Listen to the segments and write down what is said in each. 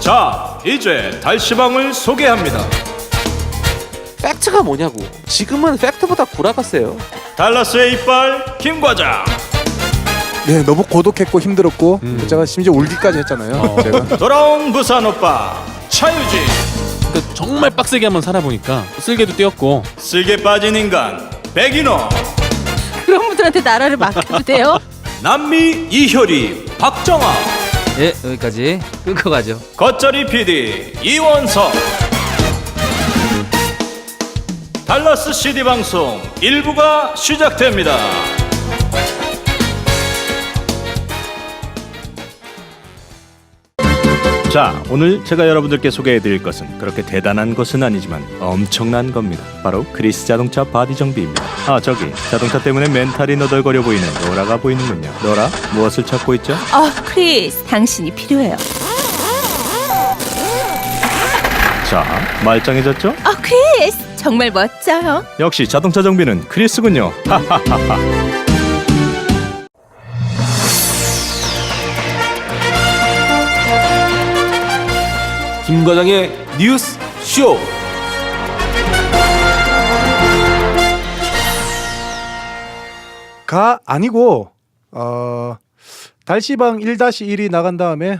자, 이제 달시방을 소개합니다. 팩트가 뭐냐고. 지금은 팩트보다 구라가 세요. 달라스의 이빨 김과장. 네, 너무 고독했고 힘들었고 제가 심지어 울기까지 했잖아요. 제가. 돌아온 부산 오빠 차유진. 그러니까 정말 빡세게 한번 살아보니까 쓸개도 떼었고. 쓸개 빠진 인간 백인호. 그런 분들한테 나라를 맡겨도 돼요? 남미 이효리 박정아. 예, 여기까지 끊고 가죠. 겉절이 PD 이원석. 달라스 CD 방송 1부가 시작됩니다. 자, 오늘 제가 여러분들께 소개해드릴 것은 그렇게 대단한 것은 아니지만 엄청난 겁니다. 바로 크리스 자동차 바디 정비입니다. 아, 저기 자동차 때문에 멘탈이 너덜거려 보이는 노라가 보이는군요. 노라, 무엇을 찾고 있죠? 크리스, 당신이 필요해요. 자, 말짱해졌죠? 크리스, 정말 멋져요. 역시 자동차 정비는 크리스군요. 김 과장의 뉴스 쇼. 가 아니고 달시방 1-1이 나간 다음에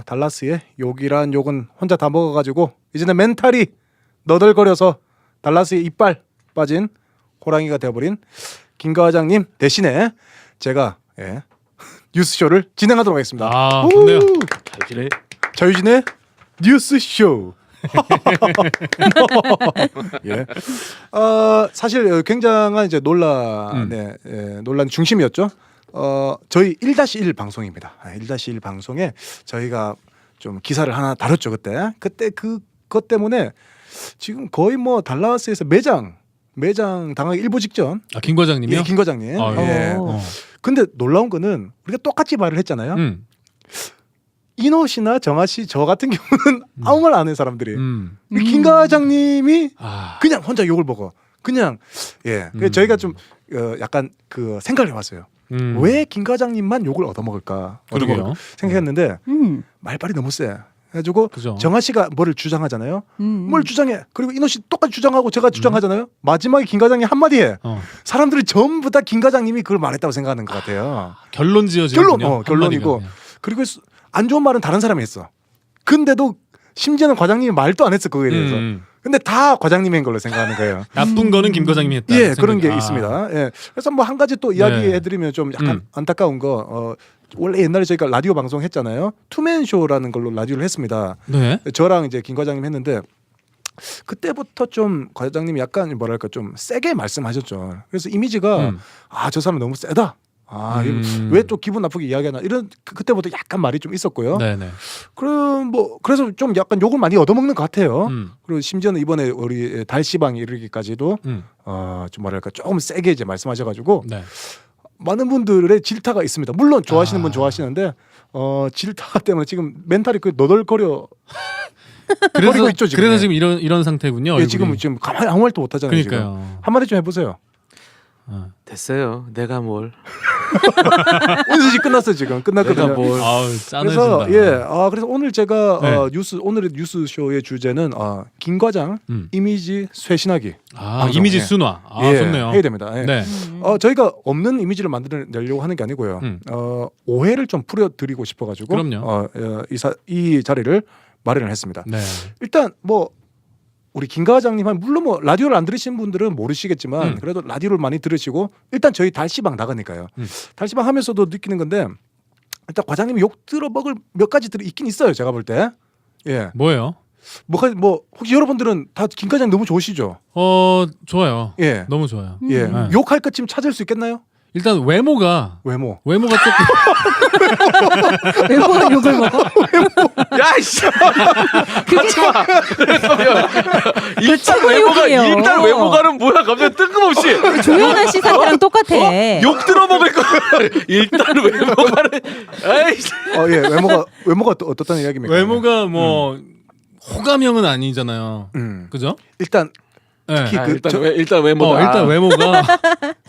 달라스의 욕이란 욕은 혼자 다 먹어가지고 이제는 멘탈이 너덜거려서 달라스의 이빨 빠진 호랑이가 되어버린 김 과장님 대신에 제가 뉴스쇼를 진행하도록 하겠습니다. 아, 좋네요. 잘 지내. 자유진의 뉴스쇼. 예. 사실 굉장한 이제 논란 중심이었죠. 저희 1-1 방송입니다. 1-1 방송에 저희가 좀 기사를 하나 다뤘죠 그때. 그때 그것 때문에 지금 거의 뭐 달라스에서 매장 당하기 일보 직전. 아, 김 과장님이요? 예, 김 과장님. 아, 예. 근데 놀라운 거는 우리가 똑같이 말을 했잖아요. 이노 씨나 정아 씨 저 같은 경우는 아무 말 안 해 사람들이. 김 과장님이 그냥 혼자 욕을 먹어. 그냥 그래서 저희가 좀 약간 그 생각을 해봤어요. 왜 김 과장님만 욕을 얻어먹을까? 그러게요. 생각했는데 말빨이 너무 세. 그래가지고 그죠. 정아 씨가 뭐를 주장하잖아요. 뭘 주장해? 그리고 이노 씨 똑같이 주장하고 제가 주장하잖아요. 마지막에 김 과장님 한마디 해. 사람들이 전부 다 김 과장님이 그걸 말했다고 생각하는 것 같아요. 결론 지어지는군요. 결론이고. 그리고 안 좋은 말은 다른 사람이 했어. 근데도 심지어는 과장님이 말도 안 했어 그거에 대해서. 근데 다 과장님인 걸로 생각하는 거예요. 나쁜 거는 김 과장님이 했다. 예, 그런 게 있습니다. 예. 그래서 뭐 한 가지 또 이야기해드리면 좀 약간 안타까운 거. 원래 옛날에 저희가 라디오 방송 했잖아요. 투맨 쇼라는 걸로 라디오를 했습니다. 네. 저랑 이제 김 과장님 했는데 그때부터 좀 과장님이 약간 뭐랄까 좀 세게 말씀하셨죠. 그래서 이미지가 저 사람 너무 세다. 왜 또 기분 나쁘게 이야기하나 이런 그때부터 약간 말이 좀 있었고요. 네네. 그래서 좀 약간 욕을 많이 얻어먹는 것 같아요. 그리고 심지어는 이번에 우리 달시방에 이르기까지도 좀 뭐랄까 조금 세게 이제 말씀하셔가지고 네. 많은 분들의 질타가 있습니다. 물론 좋아하시는 분 좋아하시는데 질타 때문에 지금 멘탈이 그 너덜거려. 그래서 있죠, 지금. 그래서 지금 이런 상태군요. 예, 얼굴이. 지금 가만히 아무 말도 못 하잖아요. 그러니까요. 지금. 한마디 좀 해보세요. 됐어요. 내가 뭘. 오늘 지 끝났어 지금 끝났거든요. 내가 뭘. 아우, 그래서 짠해진다. 그래서 오늘 제가 네. 오늘의 뉴스 쇼의 주제는 김 과장 이미지 쇄신하기. 이미지 예. 순화. 좋네요. 해야 됩니다. 예. 네. 저희가 없는 이미지를 만들어내려고 하는 게 아니고요. 오해를 좀 풀어드리고 싶어가지고 그럼요. 이 자리를 마련을 했습니다. 네. 일단 뭐 우리 김 과장님 물론 뭐 라디오를 안 들으신 분들은 모르시겠지만 그래도 라디오를 많이 들으시고 일단 저희 달시방 나가니까요. 달시방 하면서도 느끼는 건데 일단 과장님이 욕 들어먹을 몇 가지들이 있긴 있어요. 제가 볼 때. 예. 뭐예요? 뭐 혹시 여러분들은 다 김 과장님 너무 좋으시죠? 좋아요. 예. 너무 좋아요. 예. 네. 욕할 것 지금 찾을 수 있겠나요? 일단 외모가 외모가 조금 외모가 욕을 먹어? 야, 씨. 최고욕이에요. 일단 외모가는 뭐야? 갑자기 뜬금없이 조연아 씨 상태랑 똑같아. 욕 들어먹을 거. 일단 외모가는. 에이씨. 외모가 어떻다는 이야기입니까? 외모가 뭐 호감형은 아니잖아요. 그죠? 일단 네. 특히 일단 외모다. 일단 외모가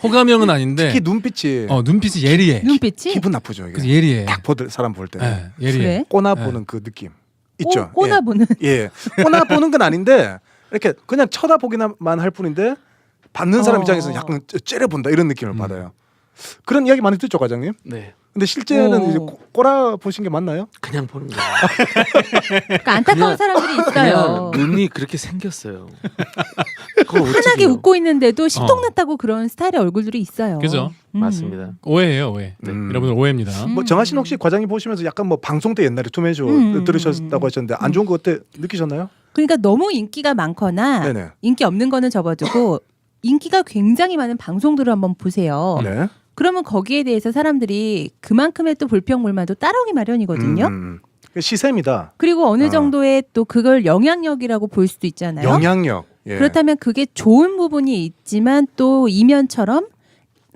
호감형은 아닌데 특히 눈빛이 눈빛이 예리해. 눈빛이? 기분 나쁘죠. 이게. 그래서 예리해. 딱 사람 볼 때. 네, 예리해. 그래? 꼬나 보는 그 느낌. 있죠. 꼬나보는. 예, 꼬나보는 건 아닌데 이렇게 그냥 쳐다보기만 할 뿐인데 받는 사람 입장에서는 약간 째려본다 이런 느낌을 받아요. 그런 이야기 많이 듣죠, 과장님? 네. 근데 실제는 오. 이제 꼬라 보신 게 맞나요? 그냥 보는 거예요. 그러니까 안타까운 그냥- 사람들이 있어요. 그냥 눈이 그렇게 생겼어요. 그걸 환하게 어떻게 해요? 웃고 있는데도 십동났다고 그런 스타일의 얼굴들이 있어요. 그죠? 맞습니다. 오해예요, 오해. 네. 여러분들 오해입니다. 뭐 정하 씨는 혹시 과장님 보시면서 약간 뭐 방송 때 옛날에 투맨쇼 들으셨다고 하셨는데 안 좋은 거 어때 느끼셨나요? 그러니까 너무 인기가 많거나 네네. 인기 없는 거는 접어두고 인기가 굉장히 많은 방송들을 한번 보세요. 네. 그러면 거기에 대해서 사람들이 그만큼의 또 불평불만도 따라오기 마련이거든요. 시샘이다. 그리고 어느 정도의 또 그걸 영향력이라고 볼 수도 있잖아요. 영향력. 예. 그렇다면 그게 좋은 부분이 있지만 또 이면처럼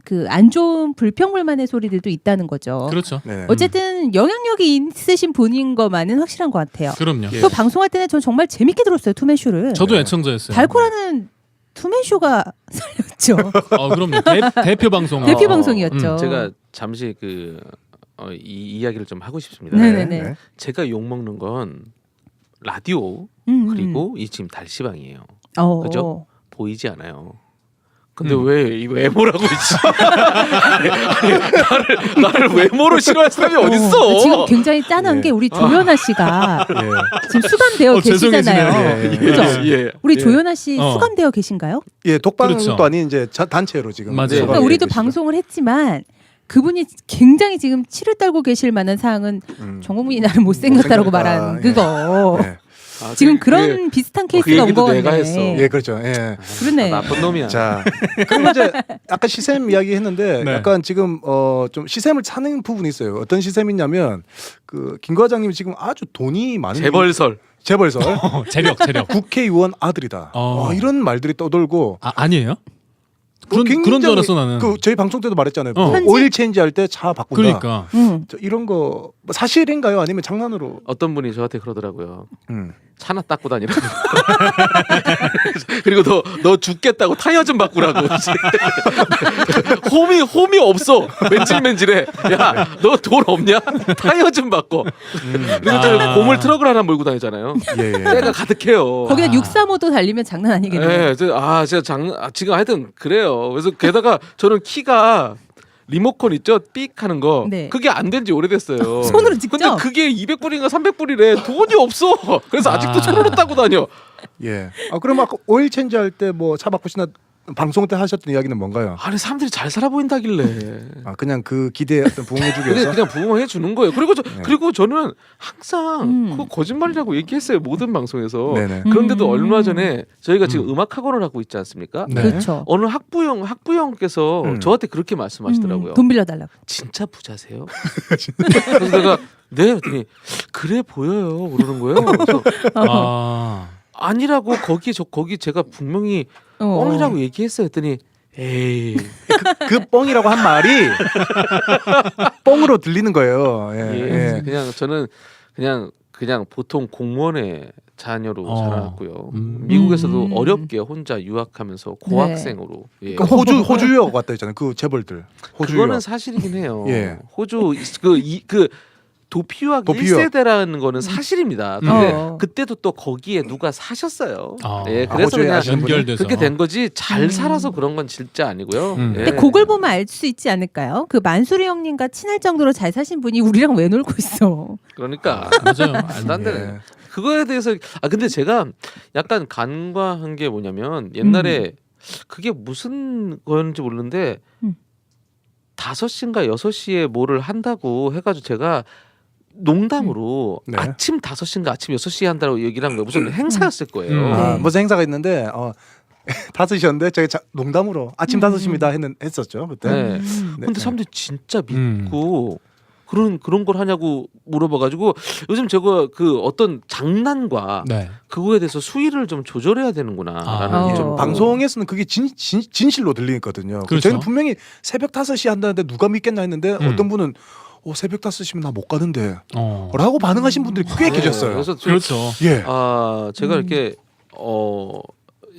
그 안 좋은 불평불만의 소리들도 있다는 거죠. 그렇죠. 네. 어쨌든 영향력이 있으신 분인 것만은 확실한 것 같아요. 그럼요. 예. 또 방송할 때는 전 정말 재밌게 들었어요. 투맨쇼를. 저도 애청자였어요. 달코라는 투맨쇼가 살렸죠. 그럼요. 대표 방송. 대표 방송이었죠. 제가 잠시 이 이야기를 좀 하고 싶습니다. 네네네. 네. 제가 욕 먹는 건 라디오 그리고 이 지금 달시방이에요. 그죠? 보이지 않아요. 근데 왜 이 외모라고 있지? 나를 외모로 싫어할 사람이 어딨어? 지금 굉장히 짠한 예. 게 우리 조연아 씨가 예. 지금 수감되어 계시잖아요. 죄송해지네요. 예. 그죠? 예. 우리 예. 조연아 씨 어. 수감되어 계신가요? 예, 독방도 그렇죠. 아닌 이제 단체로 지금. 맞아요. 그러니까 소감이 우리도 되시죠. 방송을 했지만 그분이 굉장히 지금 치를 떨고 계실 만한 사항은 정국민이 나를 못생겼다라고 못생겼다. 말한 예. 그거. 예. 지금 그런 비슷한 케이스가 온 얘기도 거네. 내가 했어. 예, 그렇죠. 예. 그러네. 나쁜 놈이야. 자, 그럼 이제 아까 시샘 이야기 했는데 네. 약간 지금 좀 시샘을 차는 부분이 있어요. 어떤 시샘이냐면 그 김 과장님이 지금 아주 돈이 많은 재벌설. 재벌설 재력. 국회의원 아들이다. 이런 말들이 떠돌고 아니에요? 그런 줄 굉장히 알았어 나는. 그 저희 방송 때도 말했잖아요. 어. 그 오일 체인지 할 때 차 바꾼다. 그러니까. 저 이런 거뭐 사실인가요? 아니면 장난으로? 어떤 분이 저한테 그러더라고요. 음. 차나 닦고 다니라고. 그리고 너 죽겠다고 타이어 좀 바꾸라고. 홈이 없어. 맨질맨질해. 야, 너 돈 없냐? 타이어 좀 바꿔. 그리고 저 고물 트럭을 하나 몰고 다니잖아요. 예, 예. 때가 가득해요. 거기다 635도 달리면 장난 아니겠네요. 예, 제가 지금 하여튼 그래요. 그래서 게다가 저는 키가 리모컨 있죠? 삑 하는 거. 네. 그게 안 된 지 오래됐어요. 손으로 직접? 근데 그게 200불인가 300불이래. 돈이 없어. 그래서 아직도 손으로 따고 다녀. 예. 그럼 아까 오일 체인지 할 때 뭐 차 바꾸시나 방송 때 하셨던 이야기는 뭔가요? 아니 사람들이 잘 살아 보인다길래. 그냥 그 기대에 어떤 부응해주기 위해서. 그냥 부응해 주는 거예요. 그리고 저는 항상 그거 거짓말이라고 얘기했어요. 모든 방송에서. 네네. 그런데도 얼마 전에 저희가 지금 음악 학원을 하고 있지 않습니까? 네. 그렇죠. 어느 학부형께서 저한테 그렇게 말씀하시더라고요. 돈 빌려달라고. 진짜 부자세요? 그래서 내가 네 했더니 그래 보여요 그러는 거예요. 그래서 아니라고 거기 제가 분명히 뻥이라고 얘기했어요. 했더니 에이 그 뻥이라고 한 말이 뻥으로 들리는 거예요. 예. 예. 예. 그냥 저는 그냥 보통 공무원의 자녀로 자라났고요. 미국에서도 어렵게 혼자 유학하면서 고학생으로. 예. 그 호주 유학 왔다 했잖아요. 그 재벌들. 호주 그거는 유학. 사실이긴 해요. 예. 호주 도피 유학 도피 유학. 1세대라는 거는 사실입니다. 근데 어. 그때도 또 거기에 누가 사셨어요. 아. 예, 아, 그래서 호주에 그냥 아시는 분이? 연결돼서. 그렇게 된 거지 잘 살아서 그런 건 진짜 아니고요. 예. 근데 그걸 보면 알 수 있지 않을까요? 그 만수리 형님과 친할 정도로 잘 사신 분이 우리랑 왜 놀고 있어? 그러니까 맞아요. 말도 안 되네. 예. 그거에 대해서 근데 제가 약간 간과한 게 뭐냐면 옛날에 그게 무슨 거였는지 모르는데 5시인가 6시에 뭐를 한다고 해가지고 제가 농담으로 네. 아침 5시인가 아침 6시에 한다고 얘기를 한 거예요. 무슨 행사였을 거예요. 네. 무슨 행사가 있는데 5시였는데 저희 농담으로 아침 5시입니다 했었죠 그때. 네. 네. 근데 사람들이 진짜 믿고 그런 걸 하냐고 물어봐가지고 요즘 제가 그 어떤 장난과 네. 그거에 대해서 수위를 좀 조절해야 되는구나라는 아. 좀 방송에서는 그게 진실로 들리거든요. 그렇죠. 저희는 분명히 새벽 5시 한다는데 누가 믿겠나 했는데 어떤 분은 새벽 5시면 나 못 가는데 라고 반응하신 분들이 꽤 네, 계셨어요. 그래서 그렇죠. 예. 제가 이렇게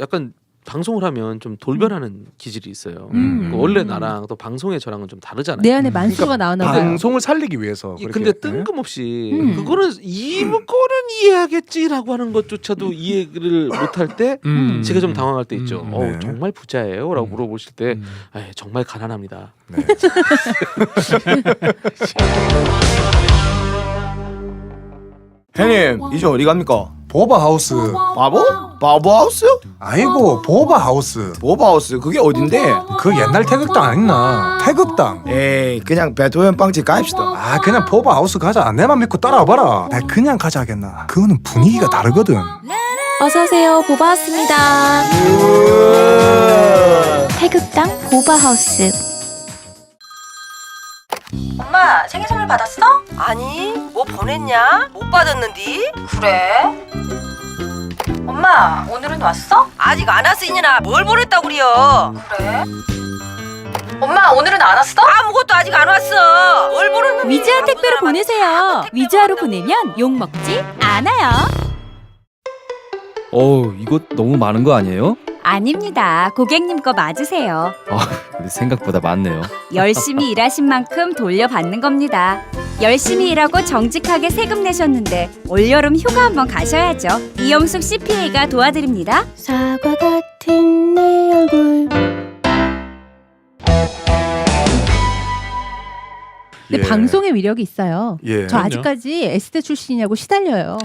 약간 방송을 하면 좀 돌변하는 기질이 있어요. 원래 나랑 또 방송의 저랑은 좀 다르잖아요. 내 안에 만수가 나오나 봐요. 방송을 살리기 위해서. 근데 그렇게. 뜬금없이 그거는 이거는 이해하겠지라고 하는 것조차도 이해를 못할 때 제가 좀 당황할 때 있죠. 네. 정말 부자예요?라고 물어보실 때 정말 가난합니다. 네. 형님 이제 어디 갑니까? 보바하우스. 바보? 바보하우스요? 아이고 보바하우스. 보바하우스 그게 어딘데? 그 옛날 태극당 아니나? 태극당. 에이 그냥 베토벤 빵집 가입시다. 아 그냥 보바하우스 가자. 내만 믿고 따라와봐라. 나 그냥 가자 하겠나. 그거는 분위기가 다르거든. 어서오세요. 보바하우스입니다. 태극당 보바하우스. 엄마 생일 선물 받았어? 아니 뭐 보냈냐? 못 받았는디? 그래? 엄마 오늘은 왔어? 아직 안 왔어 이년아. 뭘 보냈다고 그래요? 그래? 엄마 오늘은 안 왔어? 아무것도 아직 안 왔어. 뭘 보냈는데? 위즈아 택배로 보내세요. 위즈아로 보내면 욕 먹지 않아요. 이거 너무 많은 거 아니에요? 아닙니다. 고객님 거 맞으세요. 근데 생각보다 많네요. 열심히 일하신 만큼 돌려받는 겁니다. 열심히 일하고 정직하게 세금 내셨는데 올여름 휴가 한번 가셔야죠. 이영숙 CPA가 도와드립니다. 사과 같은 내 얼굴. 근데 예. 방송의 위력이 있어요. 예. 저 아직까지 S대 출신이냐고 시달려요.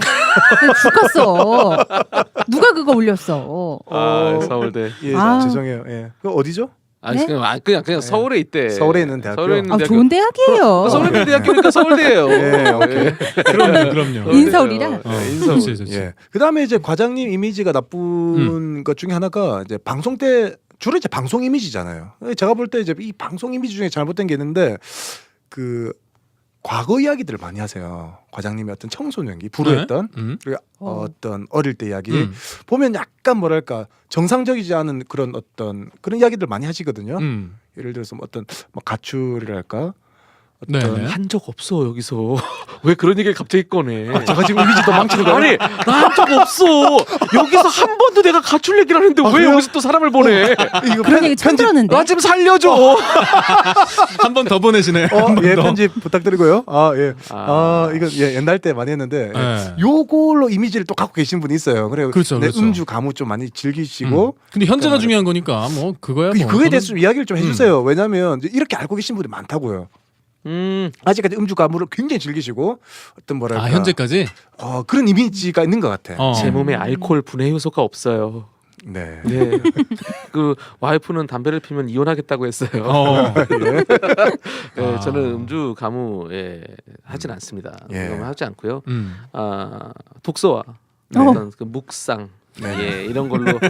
죽었어. 누가 그거 올렸어? 서울대. 예, 아. 죄송해요. 예. 그 어디죠? 네? 그냥 서울에 있대. 서울에 있는 대학교. 서울에 있는 아, 대학교. 좋은 대학이에요. 서울에 있는 대학교니까 서울대예요. 예, 오케이. 그럼요. 인서울이라? 인서울. 좋지. 예. 그다음에 이제 과장님 이미지가 나쁜 것 중에 하나가 이제 방송 때 주로 이제 방송 이미지잖아요. 제가 볼 때 이제 이 방송 이미지 중에 잘못된 게 있는데 그 과거 이야기들을 많이 하세요. 과장님이 어떤 청소년기 불우했던 그리고 어떤 어릴 때 이야기 보면 약간 뭐랄까 정상적이지 않은 그런 어떤 그런 이야기들 많이 하시거든요. 예를 들어서 뭐 어떤 뭐 가출이랄까 어떤 네네. 한 적 없어 여기서. 왜 그런 얘기를 갑자기 꺼내? 제가 지금 이미지도 망치는 거예요. 아니 나 한 적 없어. 여기서 한 번도 내가 가출 얘기를 하는데 왜 그래요? 여기서 또 사람을 보내? 이거 그런 얘기 처음 들었는데. 나 좀 살려줘. 한 번 더 보내시네. 예, 편집 부탁드리고요. 이거 예, 옛날 때 많이 했는데 네. 요걸로 이미지를 또 갖고 계신 분이 있어요. 그래요. 그렇죠, 네, 그렇죠. 음주 가무 좀 많이 즐기시고 근데 현재가 중요한 거니까 뭐 그거야 뭐. 그거에 대해서 좀 이야기를 좀 해주세요. 왜냐하면 이제 이렇게 알고 계신 분들이 많다고요. 아직까지 음주 가무를 굉장히 즐기시고 어떤 뭐랄까 현재까지. 그런 이미지가 있는 것 같아. 제 몸에 알코올 분해 효소가 없어요. 네. 네. 그 와이프는 담배를 피면 이혼하겠다고 했어요. 네, 저는 음주 가무 하진 않습니다. 예. 그건 하지 않고요. 독서와 네. 어떤 그 묵상 네. 이런 걸로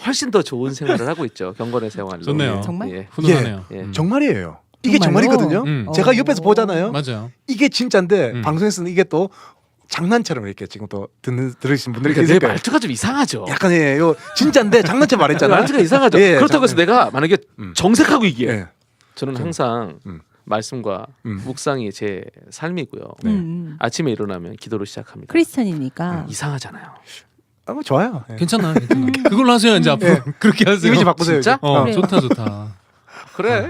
훨씬 더 좋은 생활을 하고 있죠. 경건의 생활로. 좋네요. 정말? 예. 훈훈하네요. 예. 정말이에요. 이게 정말요? 정말이거든요. 제가 옆에서 보잖아요. 맞아요. 이게 진짜인데 방송에서는 이게 또 장난처럼 이렇게 지금 또 들으신 분들이 그러니까 내 계실 거예요. 말투가 좀 이상하죠. 약간 요 진짜인데 장난처럼 말했잖아. 말투가 이상하죠. 예, 그렇다고 해서 내가 만약에 정색하고 얘기해. 예. 저는 항상 말씀과 묵상이 제 삶이고요. 아침에 일어나면 기도로 시작합니다. 크리스천이니까. 이상하잖아요. 뭐 좋아요. 예. 괜찮아. 그걸로 하세요 이제 앞으로. 그렇게 하세요. 이미지 바꾸세요. 진짜? 이제. 좋다 좋다. 그래.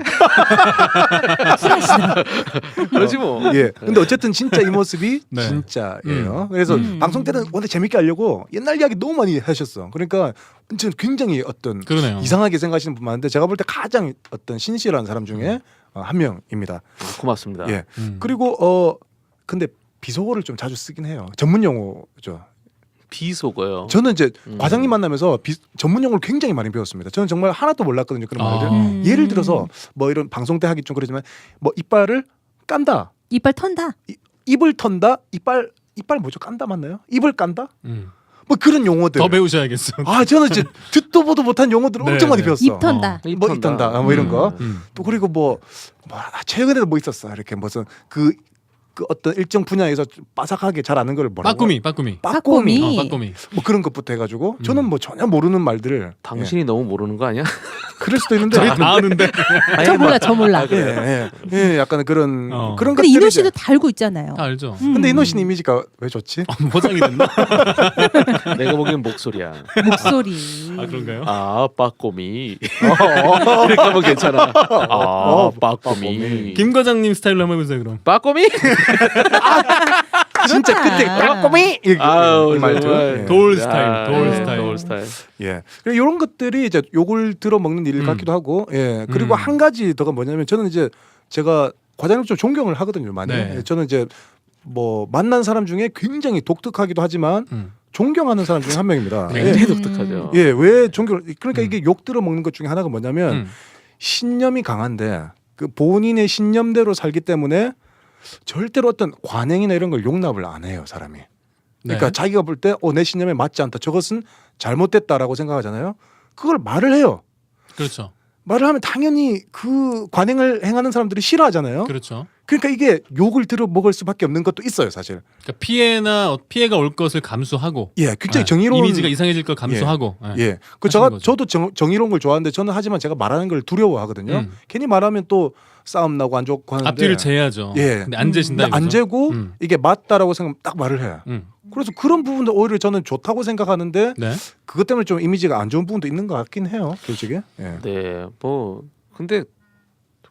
그러지 뭐. 예. 근데 어쨌든 진짜 이 모습이 네. 진짜예요. 그래서 방송 때는 원래 재밌게 하려고 옛날 이야기 너무 많이 하셨어. 그러니까 저는 굉장히 어떤 그러네요. 이상하게 생각하시는 분 많은데 제가 볼 때 가장 어떤 신실한 사람 중에 한 명입니다. 고맙습니다. 예. 그리고 근데 비속어를 좀 자주 쓰긴 해요. 전문 용어죠. 비속어요. 저는 이제 과장님 만나면서 전문 용어를 굉장히 많이 배웠습니다. 저는 정말 하나도 몰랐거든요. 그런 말들. 예를 들어서 뭐 이런 방송 때 하기 좀 그러지만 뭐 이빨을 깐다. 이빨 턴다. 입을 턴다. 이빨 뭐죠? 깐다 맞나요? 입을 깐다? 음. 뭐 그런 용어들. 더 배우셔야겠어. 저는 진짜 듣도 보도 못한 용어들을 네, 엄청 많이 네. 배웠어. 입 턴다. 뭐 입 턴다. 뭐 이런 거. 음. 또 그리고 뭐 최근에도 뭐 있었어. 이렇게 무슨 그 어떤 일정 분야에서 빠삭하게 잘 아는 걸 뭐라고? 빠꾸미. 빠꼬미. 빠꼬미. 빠꾸미. 뭐 그런 것부터 해가지고 저는 뭐 전혀 모르는 말들을 당신이 너무 모르는 거 아니야? 그럴 수도 있는데. 다 아는데. 저 몰라. 예, 약간 그런 그런 근데 것들이 이노 이제- 씨도 다 알고 있잖아요. 다 알죠. 근데 이노 씨는 이미지가 왜 좋지? 포장이 됐나? 내가 보기엔 목소리야. 목소리. 아 그런가요? 아 빠꼬미. 이렇게 하면 괜찮아. 아 빠꼬미. 김 과장님 스타일로 한번 해보세요 그럼. 빠꼬미? 진짜 그때 꼬미 아우 이 말도. 정말. 예. 돌 스타일, 돌 네, 스타일. 돌 스타일. 예. 그리고 이런 것들이 이제 욕을 들어 먹는 일 같기도 하고, 예. 그리고 한 가지 더가 뭐냐면 저는 이제 제가 과장님 좀 존경을 하거든요, 많이. 네. 예, 저는 이제 뭐 만난 사람 중에 굉장히 독특하기도 하지만 존경하는 사람 중에 한 명입니다. 굉장히 예. 독특하죠. 예, 왜 존경? 그러니까 이게 욕 들어 먹는 것 중에 하나가 뭐냐면 신념이 강한데 그 본인의 신념대로 살기 때문에 절대로 어떤 관행이나 이런 걸 용납을 안 해요, 사람이. 그러니까 네. 자기가 볼 때 내 신념에 맞지 않다. 저것은 잘못됐다라고 생각하잖아요. 그걸 말을 해요. 그렇죠. 말을 하면 당연히 그 관행을 행하는 사람들이 싫어하잖아요. 그렇죠. 그러니까 이게 욕을 들어 먹을 수밖에 없는 것도 있어요, 사실. 그러니까 피해가 올 것을 감수하고. 예, 굉장히 네. 정의로운 이미지가 이상해질 걸 감수하고. 네. 예, 그 하시는 거죠. 저도 정의로운 걸 좋아하는데 저는 하지만 제가 말하는 걸 두려워하거든요. 괜히 말하면 또 싸움 나고 안 좋고 하는데. 앞뒤를 재야죠. 예. 근데 안 재신다. 근데 안 이거죠? 재고 이게 맞다라고 생각하면 딱 말을 해. 음. 그래서 그런 부분도 오히려 저는 좋다고 생각하는데 네. 그것 때문에 좀 이미지가 안 좋은 부분도 있는 것 같긴 해요, 솔직히. 예. 네, 뭐 근데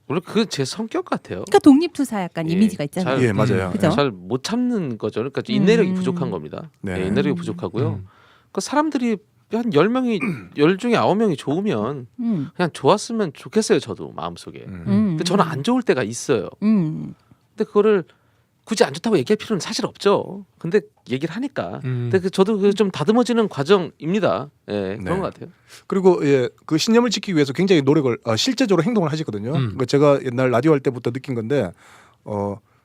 원래 그 제 성격 같아요. 그러니까 독립투사 약간 예, 이미지가 있잖아요. 예, 맞아요. 그죠? 잘 못 참는 거죠. 그러니까 좀 인내력이 부족한 겁니다. 네. 네, 인내력이 부족하고요. 그 사람들이 한 10명이 10 중에 9명이 좋으면 그냥 좋았으면 좋겠어요. 저도 마음속에. 근데 저는 안 좋을 때가 있어요. 근데 그거를 굳이 안 좋다고 얘기할 필요는 사실 없죠. 근데 얘기를 하니까. 근데 저도 그 좀 다듬어지는 과정입니다. 예, 그런 네. 것 같아요. 그리고 예, 그 신념을 지키기 위해서 굉장히 노력을 실제적으로 행동을 하시거든요. 그러니까 제가 옛날 라디오 할 때부터 느낀 건데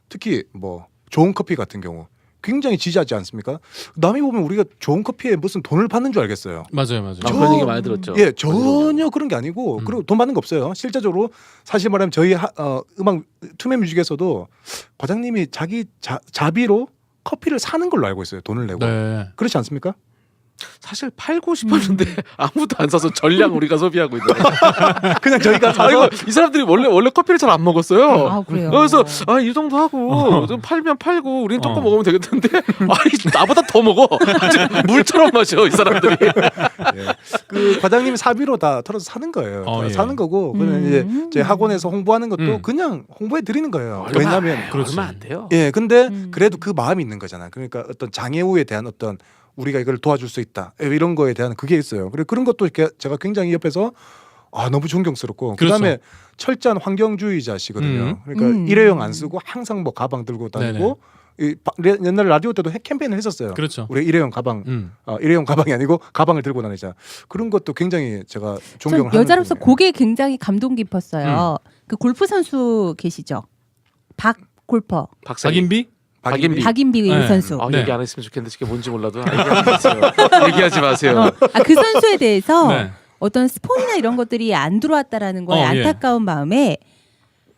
특히 뭐 좋은 커피 같은 경우 굉장히 지지하지 않습니까? 남이 보면 우리가 좋은 커피에 무슨 돈을 받는 줄 알겠어요. 맞아요, 맞아요. 그런 얘기 많이 들었죠. 예, 전혀 그런 게 아니고 그리고 돈 받는 거 없어요. 실제적으로 사실 말하면 저희 음악 투매 뮤직에서도 과장님이 자기 자비로 커피를 사는 걸로 알고 있어요. 돈을 내고. 네. 그렇지 않습니까? 사실 팔고 싶었는데 아무도 안 사서 전량 우리가 소비하고 있는. 그냥 저희가 사서 이거 이 사람들이 원래 커피를 잘 안 먹었어요. 아, 그래요? 그래서 이 정도 하고 좀 팔면 팔고 우리는 조금 먹으면 되겠는데 나보다 더 먹어. 물처럼 마셔 이 사람들이. 예. 그 과장님이 사비로 다 털어서 사는 거예요. 다 예. 사는 거고 그는 이제 제 학원에서 홍보하는 것도 그냥 홍보해 드리는 거예요. 왜냐하면 얼마 안 돼요. 예, 근데 그래도 그 마음이 있는 거잖아요. 그러니까 어떤 장애우에 대한 어떤 우리가 이걸 도와줄 수 있다 이런 거에 대한 그게 있어요. 그리고 그런 것도 이렇게 제가 굉장히 옆에서 너무 존경스럽고 그렇죠. 그다음에 철저한 환경주의자시거든요. 그러니까 일회용 안 쓰고 항상 뭐 가방 들고 다니고 옛날 라디오 때도 캠페인을 했었어요. 그렇죠. 우리 일회용 가방, 일회용 가방이 아니고 가방을 들고 다니자. 그런 것도 굉장히 제가 존경을 전 하는 여자로서 편이에요. 그게 굉장히 감동 깊었어요. 그 골프 선수 계시죠? 박 골퍼 박인비? 박인비 네. 선수. 아, 네. 얘기 안 했으면 좋겠는데 그게 뭔지 몰라도 얘기하지 마세요. 얘기하지 마세요. 그 선수에 대해서 네. 어떤 스폰이나 이런 것들이 안 들어왔다라는 거에 예. 안타까운 마음에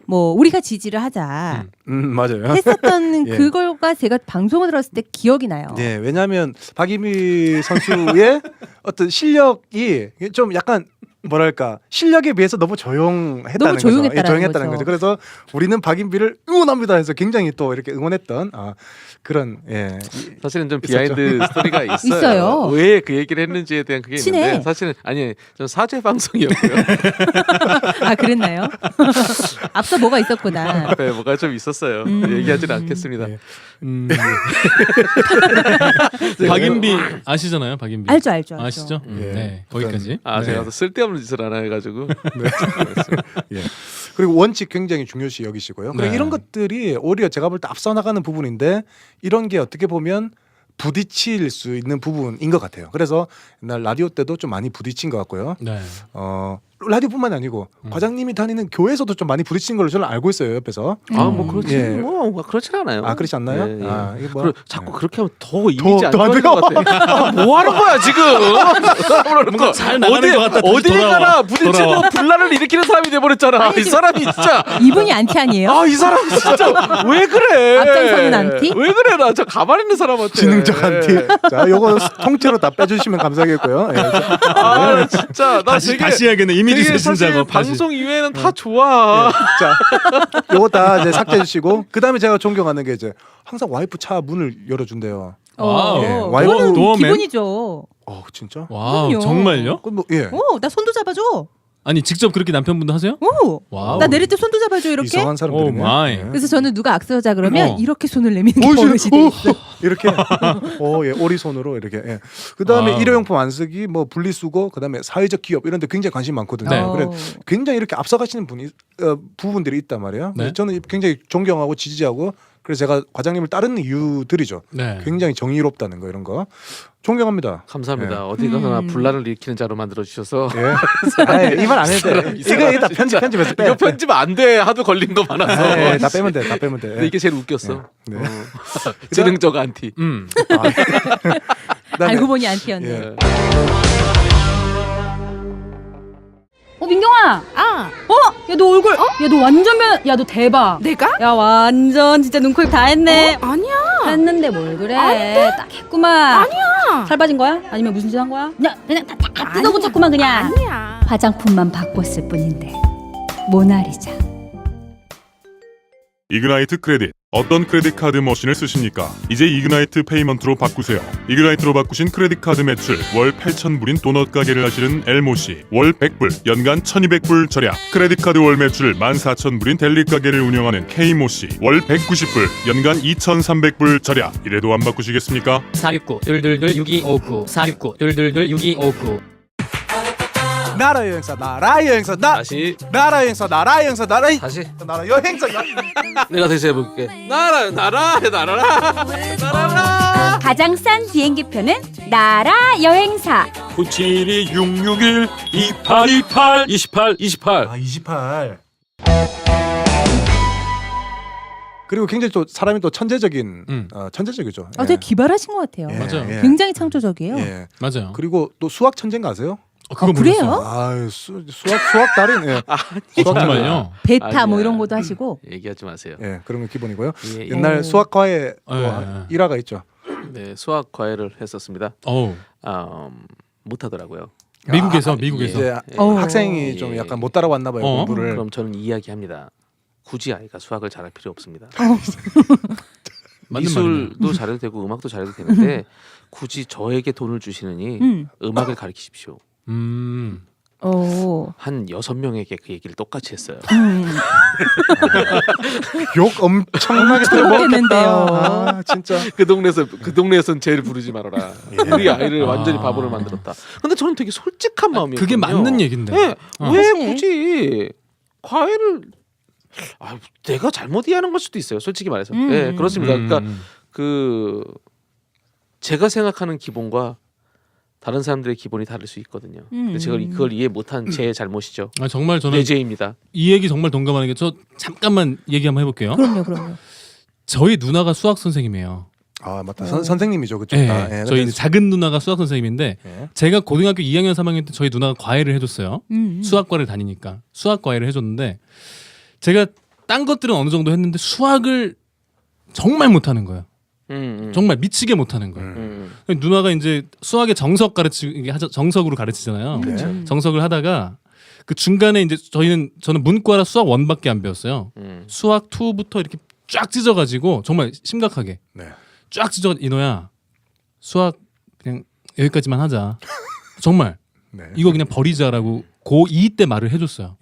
뭐 우리가 지지를 하자 맞아요. 했었던 예. 그걸과 제가 방송을 들었을 때 기억이 나요. 네, 왜냐하면 박인비 선수의 어떤 실력이 좀 약간 뭐랄까 실력에 비해서 너무 조용했다는 너무 조용했다라는 거죠. 예, 조용했다는 거죠. 거죠. 그래서 우리는 박인비를 응원합니다 해서 굉장히 또 이렇게 응원했던 그런 사실은 좀 있었죠. 비하인드 스토리가 있어요. 있어요. 왜 그 얘기를 했는지에 대한 그게 친해. 있는데 사실은 좀 사죄 방송이었고요. 아 그랬나요? 앞서 뭐가 있었구나. 네, 뭐가 좀 있었어요. 얘기하지는 않겠습니다. 박인비 아시잖아요, 박인비. 알죠. 아시죠? 예. 네, 거기까지. 제가 또 쓸데없는 짓을 안 해가지고. 예. 그리고 원칙 굉장히 중요시 여기시고요. 그리고 네. 이런 것들이 오히려 제가 볼 때 앞서 나가는 부분인데 이런 게 어떻게 보면 부딪힐 수 있는 부분인 것 같아요. 그래서 옛날 라디오 때도 좀 많이 부딪힌 것 같고요. 네. 라디오뿐만이 아니고 과장님이 다니는 교회에서도 좀 많이 부딪힌 걸로 저는 알고 있어요. 옆에서. 뭐 그렇지 예. 뭐 그렇진 않아요. 그렇지 않나요? 예, 예. 이게 뭐, 자꾸 그렇게 하면 더 이미지 안 더 좋아질 것 같아. 뭐 하는 거야 지금? 뭔가 잘 나가는 것 같다. 다시 어딜 돌아와. 가나 부딪히고 돌아와. 분란을 일으키는 사람이 돼버렸잖아. 이 사람이 진짜. 이분이 안티 아니에요? 이 사람 진짜 왜 그래? 앞장서는 안티? 왜 그래? 나 저 가만히 있는 사람한테. 지능적 안티. 자, 요거 통째로 다 빼주시면 감사하겠고요. 예. 진짜 나 되게 다시 해야겠네. 이미지 주세요 사실 진짜로. 방송 이외에는 다 좋아. 자, 요거 다 이제 삭제해 주시고 그다음에 제가 존경하는 게 이제 항상 와이프 차 문을 열어준대요. 와우. 예, 그거는 도어맨? 기본이죠. 진짜? 와우 그럼요. 정말요? 그럼 뭐 예. 나 손도 잡아줘. 아니 직접 그렇게 남편분도 하세요? 와우. 나 내릴 때 손도 잡아줘 이렇게. 이상한 사람들이네. 오 마이. 예. 그래서 저는 누가 악수하자 그러면 어. 이렇게 손을 내미는 게 버릇이 돼 있어. 이렇게 예, 오리손으로 이렇게. 예. 그다음에 와우. 일회용품 안 쓰기, 뭐 분리수거, 그다음에 사회적 기업 이런 데 굉장히 관심 많거든요. 네. 그래 굉장히 이렇게 앞서가시는 분이 부분들이 있단 말이에요. 네. 저는 굉장히 존경하고 지지하고 그래서 제가 과장님을 따르는 이유들이죠. 네. 굉장히 정의롭다는 거 이런 거 존경합니다. 감사합니다. 예. 어디 가서나 분란을 일으키는 자로 만들어 주셔서. 예. 이 말 안 해도 돼. 이거 다 편집해서 빼. 이거 편집 안 돼. 하도 걸린 거 많아서. 예, 다 빼면 돼. 다 빼면 돼. 근데 이게 제일 웃겼어. 네. 재능적 안티. 그다음에 알고 보니 안티였네. 예. 민경아. 야 너 얼굴. 야 너 완전 야 너 대박. 내가? 야 완전 진짜 눈코입 다 했네. 아니야. 했는데 뭘 그래? 딱 했구만. 아니야. 살 빠진 거야? 아니면 무슨 짓 한 거야? 그냥 다 뜯어고쳤구만 그냥. 아니야. 화장품만 바꿨을 뿐인데 모나리자. 이그나이트 크레딧. 어떤 크레딧 카드 머신을 쓰십니까? 이제 이그나이트 페이먼트로 바꾸세요. 이그나이트로 바꾸신 크레딧 카드 매출 월 8,000불인 도넛 가게를 하시는 엘모씨 월 100불, 연간 1,200불 절약. 크레딧 카드 월 매출 14,000불인 델리 가게를 운영하는 K모씨 월 190불, 연간 2,300불 절약. 이래도 안 바꾸시겠습니까? 469-222-6259 469-222-6259 나라 여행사 나라 여행사 다시 나라 여행사 나라 여행사 나라 여행사 내가 다시 해볼게. 나라. 가장 싼 비행기표는 나라 여행사. 972-661-2828 28. 28 그리고 굉장히 또 사람이 또 천재적인 천재적이죠. 되게 기발하신 것 같아요. 예, 맞아요. 예. 굉장히 창조적이에요. 예. 맞아요. 그리고 또 수학 천재인가 아세요? 그거 그래요? 몰랐어요. 아 수학 달인. 예. 수학 정말요? 베타 뭐 아니야. 이런 것도 하시고. 얘기하지 마세요. 예, 그런 건 기본이고요. 예, 옛날 수학 과에 또 예. 일화가 있죠. 네, 수학 과외를 했었습니다. 어우. 못하더라고요. 미국에서 예. 이제 어. 학생이 좀 예. 약간 못 따라왔나 봐요. 어? 공부를. 그럼 저는 이야기합니다. 굳이 아이가 수학을 잘할 필요 없습니다. 맞는 미술도 잘해도 되고 음악도 잘해도 되는데 굳이 저에게 돈을 주시느니 음악을 가르치십시오. 한 6명에게 그 얘기를 똑같이 했어요. 욕 엄청나게 들어먹겠는데요. 들어먹겠다. 진짜. 그 동네에선 쟤를 부르지 말아라. 우리 아이를 완전히 바보를 만들었다. 근데 저는 되게 솔직한 마음이에요. 그게 맞는 얘긴데. 네. 왜 사실. 굳이 과외를 내가 잘못 이해하는 걸 수도 있어요. 솔직히 말해서. 네, 그렇습니다. 그러니까 그 제가 생각하는 기본과 다른 사람들의 기본이 다를 수 있거든요. 근데 제가 그걸 이해 못한 제 잘못이죠. 정말 저는 내 죄입니다. 이 얘기 정말 동감하는 게 저 잠깐만 얘기 한번 해볼게요. 그럼요. 저희 누나가 수학 선생님이에요. 아 맞다. 선생님이죠 그쪽 네, 다. 예, 저희 근데 작은 누나가 수학 선생님인데 예. 제가 고등학교 2학년 3학년 때 저희 누나가 과외를 해줬어요. 수학과를 다니니까 수학 과외를 해줬는데 제가 딴 것들은 어느 정도 했는데 수학을 정말 못하는 거예요. 정말 미치게 못하는 거예요. 누나가 이제 수학의 정석으로 가르치잖아요. 네. 정석을 하다가 그 중간에 이제 저는 문과라 수학 1밖에 안 배웠어요. 수학 2부터 이렇게 쫙 찢어가지고 정말 심각하게 네. 쫙 찢어 이노야 수학 그냥 여기까지만 하자. 정말 네. 이거 그냥 버리자라고 고2 때 말을 해줬어요.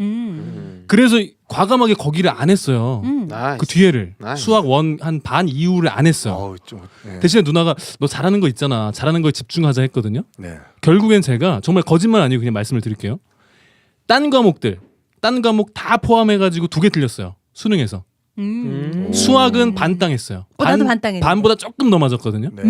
그래서 과감하게 거기를 안 했어요. 나이스. 그 뒤에를 나이스. 수학 1 한 반 이후를 안 했어요. 어우, 좀, 예. 대신에 누나가 너 잘하는 거 있잖아. 잘하는 거에 집중하자 했거든요. 네. 결국엔 제가 정말 거짓말 아니고 그냥 말씀을 드릴게요. 딴 과목 다 포함해가지고 2개 틀렸어요. 수능에서. 수학은 반 땅했어요. 나도 반 땅했는데. 반보다 조금 더 맞았거든요. 네.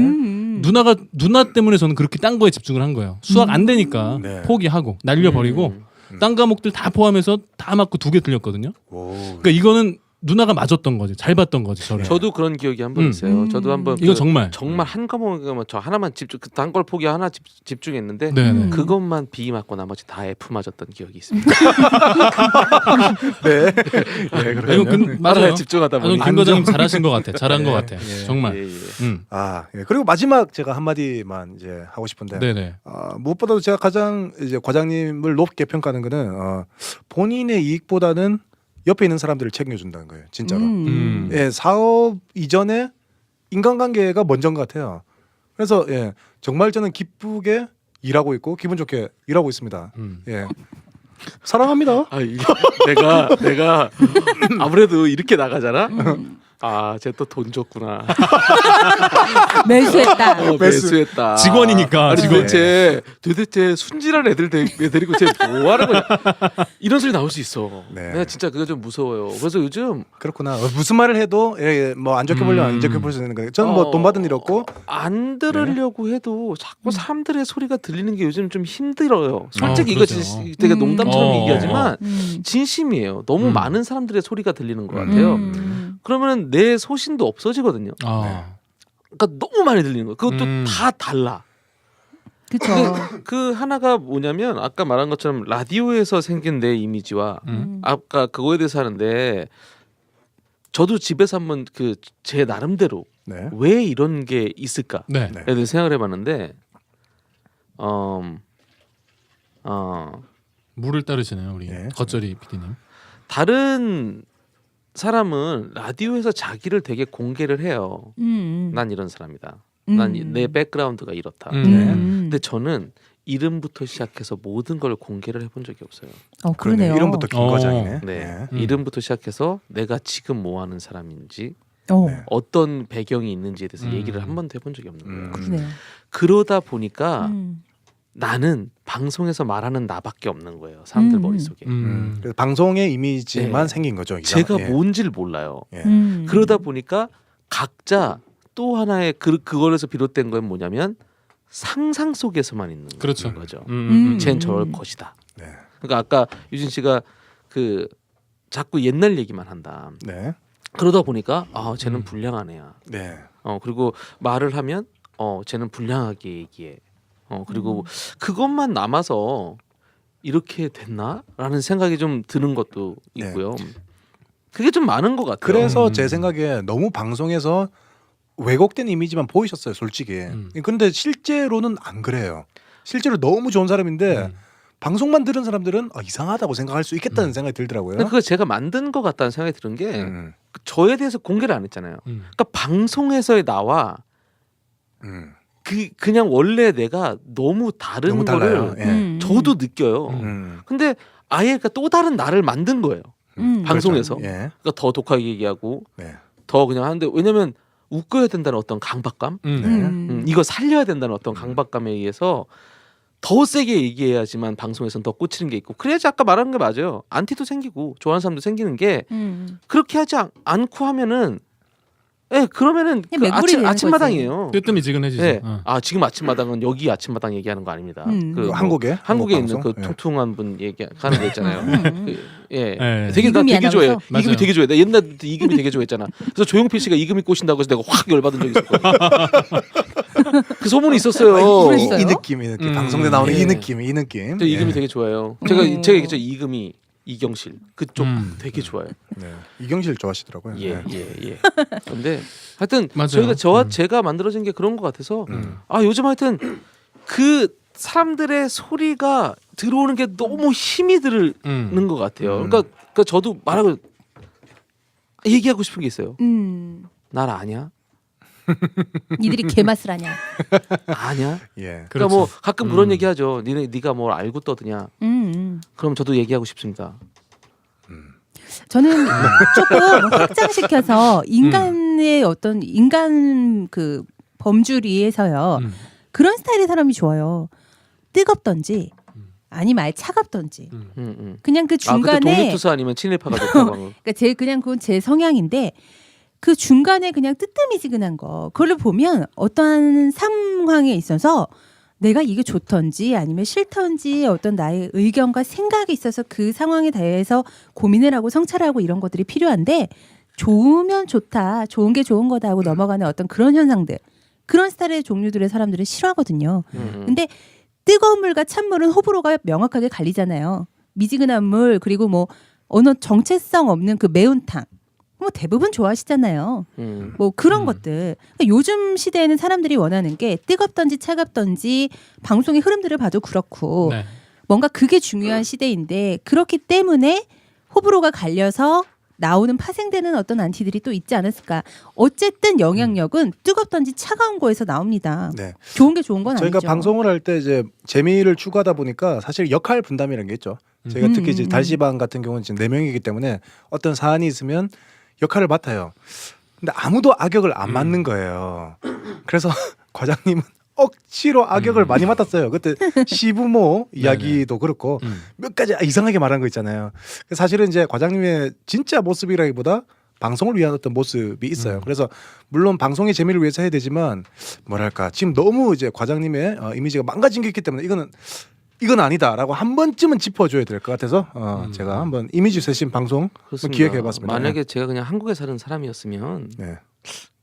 누나 때문에 저는 그렇게 딴 거에 집중을 한 거예요. 수학 안 되니까 네. 포기하고 날려버리고 딴 과목들 다 포함해서 다 맞고 2개 틀렸거든요. 오. 그러니까 이거는 누나가 맞았던 거지. 잘 봤던 거지 저를. 저도 그런 기억이 한 번 있어요. 저도 한번 이거 정말 한 과목에만 저 하나만 단 걸 포기 하나 집중했는데 네네. 그것만 B 맞고 나머지 다 F 맞았던 기억이 있습니다. 네. 이거 맞아요. 하나에 집중하다 보니 김 과장님 잘하신 것 같아. 잘한 것 같아. 예. 정말. 예, 예. 예. 그리고 마지막 제가 한마디만 이제 하고 싶은데 네네. 무엇보다도 제가 가장 이제 과장님을 높게 평가하는 거는 본인의 이익보다는 옆에 있는 사람들을 챙겨준다는 거예요. 진짜로. 예, 사업 이전에 인간관계가 먼저인 것 같아요. 그래서 예, 정말 저는 기쁘게 일하고 있고 기분 좋게 일하고 있습니다. 예. 사랑합니다. 아 이게 내가 아무래도 이렇게 나가잖아. 아, 쟤 또 돈 줬구나. 매수했다. 매수했다. 직원이니까. 아니, 직원. 도대체 순진한 애들 데리고 쟤 뭐 하는 거냐. 이런 소리 나올 수 있어. 네. 내가 진짜 그게 좀 무서워요. 그래서 요즘 그렇구나. 무슨 말을 해도 뭐 안 좋게 보려면 안 좋게 볼 수 있는 거예요. 저는 뭐 돈 받은 일 없고 안 들으려고 해도 자꾸 사람들의 소리가 들리는 게 요즘 좀 힘들어요. 솔직히 이거 그렇죠. 되게 농담처럼 어. 얘기하지만 진심이에요. 너무 많은 사람들의 소리가 들리는 것 같아요. 그러면 내 소신도 없어지거든요. 그러니까 너무 많이 들리는 거예요. 그것도 다 달라. 그렇죠. 그 하나가 뭐냐면 아까 말한 것처럼 라디오에서 생긴 내 이미지와 아까 그거에 대해서 하는데 저도 집에서 한번 그 제 나름대로 네. 왜 이런 게 있을까에 네. 대해서 생각을 해봤는데 물을 따르시네요 우리 네. 겉절이 PD님. 다른 사람은 라디오에서 자기를 되게 공개를 해요. 난 이런 사람이다. 난 내 백그라운드가 이렇다. 근데 저는 이름부터 시작해서 모든 걸 공개를 해본 적이 없어요. 그러네요. 이름부터 김 과장이네. 네. 이름부터 시작해서 내가 지금 뭐 하는 사람인지 네. 어떤 배경이 있는지에 대해서 얘기를 한 번도 해본 적이 없는 거예요. 그러네요. 그러다 보니까 나는 방송에서 말하는 나밖에 없는 거예요. 사람들 머릿속에. 그래서 방송의 이미지만 네. 생긴 거죠. 제가 예. 뭔지를 몰라요. 예. 그러다 보니까 각자 또 하나의 그걸에서 비롯된 건 뭐냐면 상상 속에서만 있는 그렇죠. 거죠. 쟨 저럴 것이다. 네. 그러니까 아까 유진 씨가 그 자꾸 옛날 얘기만 한다. 네. 그러다 보니까 쟤는 불량한 애야. 네. 그리고 말을 하면 쟤는 불량하게 얘기해. 그리고 그것만 남아서 이렇게 됐나라는 생각이 좀 드는 것도 있고요. 그게 좀 많은 것 같아요. 그래서 제 생각에 너무 방송에서 왜곡된 이미지만 보이셨어요, 솔직히. 근데 실제로는 안 그래요. 실제로 너무 좋은 사람인데 방송만 들은 사람들은 이상하다고 생각할 수 있겠다는 생각이 들더라고요. 그거 제가 만든 것 같다는 생각이 드는 게 저에 대해서 공개를 안 했잖아요. 그러니까 방송에서의 나와 그냥 원래 내가 너무 다른 너무 달라요. 거를 저도 느껴요. 근데 아예 그러니까 또 다른 나를 만든 거예요. 방송에서. 그렇죠. 예. 그러니까 더 독하게 얘기하고 네. 더 그냥 하는데 왜냐면 웃겨야 된다는 어떤 강박감, 이거 살려야 된다는 어떤 강박감에 의해서 더 세게 얘기해야지만 방송에서는 더 꽂히는 게 있고 그래야지 아까 말하는 게 맞아요. 안티도 생기고 좋아하는 사람도 생기는 게 그렇게 하지 않고 하면은 그러면은 그 매몰이 되는 아침마당이에요. 뜨뜨미지근해지죠. 네. 지금 아침마당은 여기 아침마당 얘기하는 거 아닙니다. 그 한국에 있는 그 예. 통통한 분 얘기하는 거 있잖아요. 네. 되게 나 이금희 되게 좋아해. 아나운서? 이금희 맞아요. 되게 좋아해. 나 옛날부터 이금희 되게 좋아했잖아. 그래서 조용필 씨가 이금희 꼬신다고 해서 내가 확 열받은 적이 있었거든. 그 소문이 있었어요. 그랬어요? 이 느낌, 방송에 나오는 예. 이 느낌. 저 이금희 되게 좋아해요. 제가 얘기했죠. 이금희, 이경실 그쪽 되게 좋아요. 네. 이경실 좋아하시더라고요. 네. 예. 근데 하여튼 맞아요. 제가 만들어진 게 그런 것 같아서 요즘 하여튼 그 사람들의 소리가 들어오는 게 너무 힘이 드는 것 같아요. 그러니까 저도 말하고 얘기하고 싶은 게 있어요. 날 아냐? 니들이 개맛을 하냐? 아냐? 예. 그러니까 뭐 가끔 그런 얘기하죠. 네가 뭘 알고 떠드냐? 그럼 저도 얘기하고 싶습니다. 저는 조금 확장시켜서 인간의 어떤 인간 그 범주리에서요. 그런 스타일의 사람이 좋아요. 뜨겁던지 아니면 아예 차갑던지. 그냥 그 그때 중간에 독립투사 아니면 친일파가 됐다고. 그러니까 그건 제 성향인데 그 중간에 그냥 뜨뜨미지근한 거. 그걸 보면 어떠한 상황에 있어서 내가 이게 좋던지 아니면 싫던지 어떤 나의 의견과 생각이 있어서 그 상황에 대해서 고민을 하고 성찰하고 이런 것들이 필요한데 좋으면 좋다, 좋은 게 좋은 거다 하고 넘어가는 어떤 그런 현상들, 그런 스타일의 종류들의 사람들은 싫어하거든요. 근데 뜨거운 물과 찬물은 호불호가 명확하게 갈리잖아요. 미지근한 물 그리고 뭐 어느 정체성 없는 그 매운탕 뭐 대부분 좋아하시잖아요. 뭐 그런 것들. 그러니까 요즘 시대에는 사람들이 원하는 게 뜨겁던지 차갑던지 방송의 흐름들을 봐도 그렇고 네. 뭔가 그게 중요한 시대인데 그렇기 때문에 호불호가 갈려서 나오는 파생되는 어떤 안티들이 또 있지 않았을까. 어쨌든 영향력은 뜨겁던지 차가운 거에서 나옵니다. 네. 좋은 게 좋은 건 저희가 아니죠. 방송을 할 때 이제 재미를 추구하다 보니까 사실 역할 분담이라는 게 있죠. 저희가 특히 이제 달시방 같은 경우는 지금 4명이기 때문에 어떤 사안이 있으면 역할을 맡아요. 근데 아무도 악역을 안 맡는 거예요. 그래서 과장님은 억지로 악역을 많이 맡았어요. 그때 시부모 이야기도 그렇고 몇 가지 이상하게 말한 거 있잖아요. 사실은 이제 과장님의 진짜 모습이라기보다 방송을 위한 어떤 모습이 있어요. 그래서 물론 방송의 재미를 위해서 해야 되지만 뭐랄까 지금 너무 이제 과장님의 이미지가 망가진 게 있기 때문에 이건 아니다라고 한 번쯤은 짚어줘야 될 것 같아서 제가 한번 이미지 쇄신 방송 기획해봤습니다. 만약에 제가 그냥 한국에 사는 사람이었으면 네.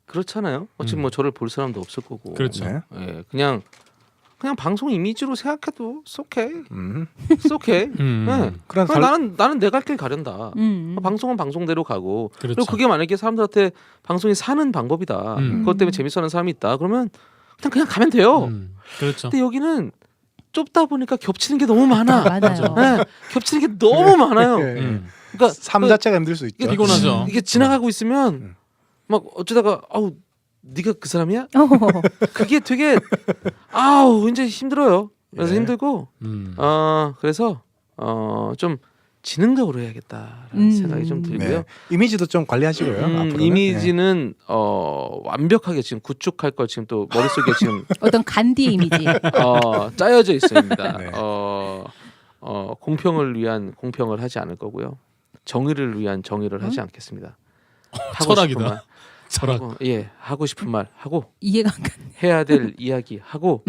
그렇잖아요. 어차피 뭐 저를 볼 사람도 없을 거고. 그렇죠. 네. 예, 그냥 방송 이미지로 생각해도 it's okay. It's okay. 네. 그런 나는 내 갈 길 가련다. 방송은 방송대로 가고. 그렇죠. 그리고 그게 만약에 사람들한테 방송이 사는 방법이다. 그것 때문에 재밌어하는 사람이 있다. 그러면 그냥 가면 돼요. 그렇죠. 근데 여기는 좁다 보니까 겹치는 게 너무 많아. 많아요. 네, 겹치는 게 너무 많아요. 그러니까 삶 자체가 힘들 수 있죠. 피곤하죠. 이게 지나가고 있으면 막 어쩌다가 아우 네가 그 사람이야? 그게 되게 아우 이제 힘들어요. 그래서 힘들고 그래서 좀 지능적으로 해야겠다라는 생각이 좀 들고요. 네. 이미지도 좀 관리하시고요. 앞으로는. 이미지는 완벽하게 지금 구축할 걸 지금 또 머릿속에 지금 어떤 간디의 이미지. 짜여져 있습니다. 네. 공평을 위한 공평을 하지 않을 거고요. 정의를 위한 정의를 하지 않겠습니다. 철학이다. 철학. 하고 싶은 말 하고 이해가 안 가네. 해야 될 이야기 하고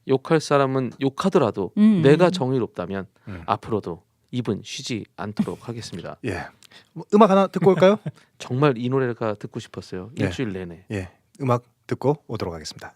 욕할 사람은 욕하더라도 내가 정의롭다면 앞으로도 입은 쉬지 않도록 하겠습니다. 예. 음악 하나 듣고 올까요? 정말 이 노래가 듣고 싶었어요. 네. 일주일 내내. 예. 음악 듣고 오도록 하겠습니다.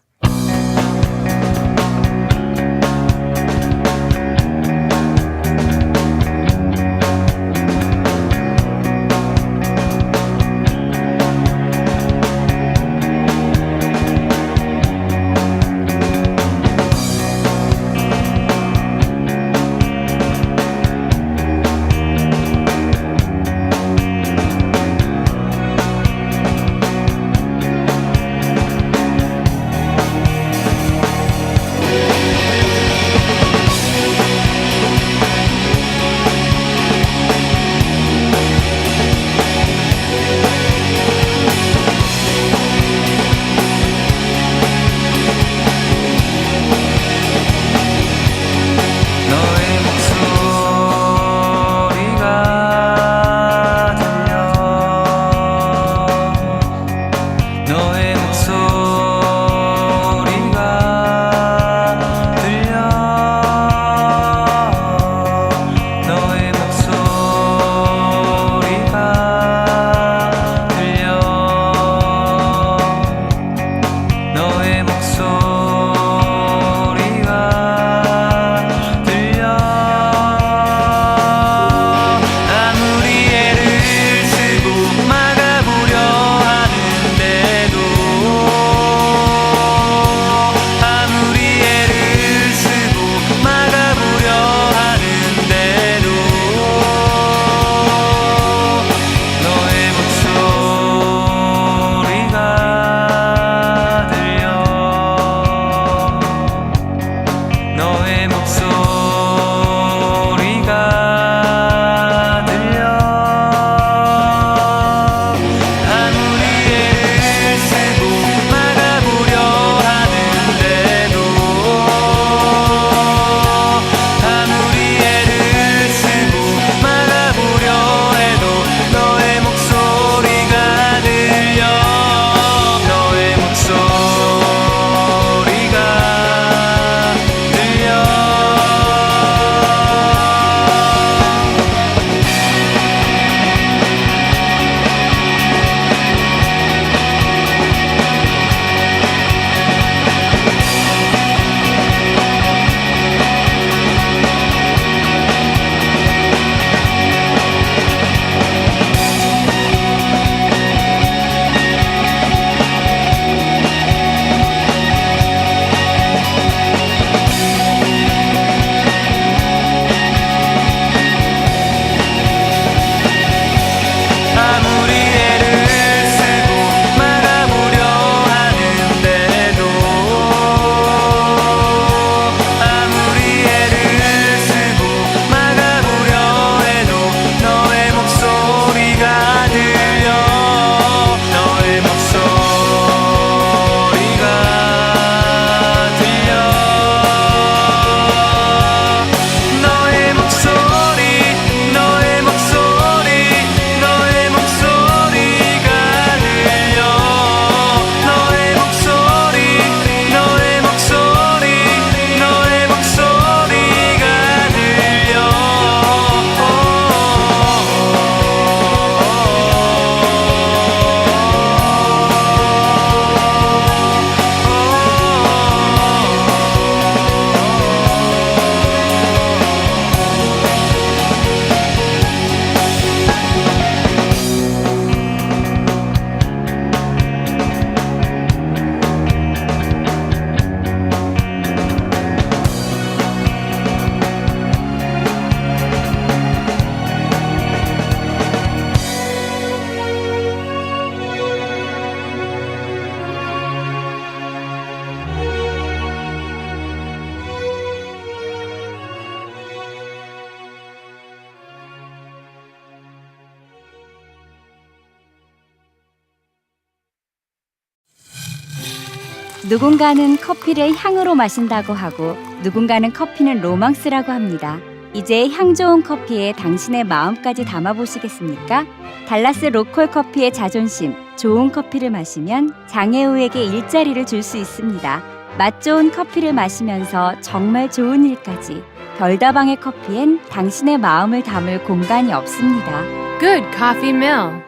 누군가는 커피를 향으로 마신다고 하고 누군가는 커피는 로망스라고 합니다. 이제 향 좋은 커피에 당신의 마음까지 담아보시겠습니까? 달라스 로컬 커피의 자존심, 좋은 커피를 마시면 장애우에게 일자리를 줄 수 있습니다. 맛 좋은 커피를 마시면서 정말 좋은 일까지. 별다방의 커피엔 당신의 마음을 담을 공간이 없습니다. Good Coffee Mill.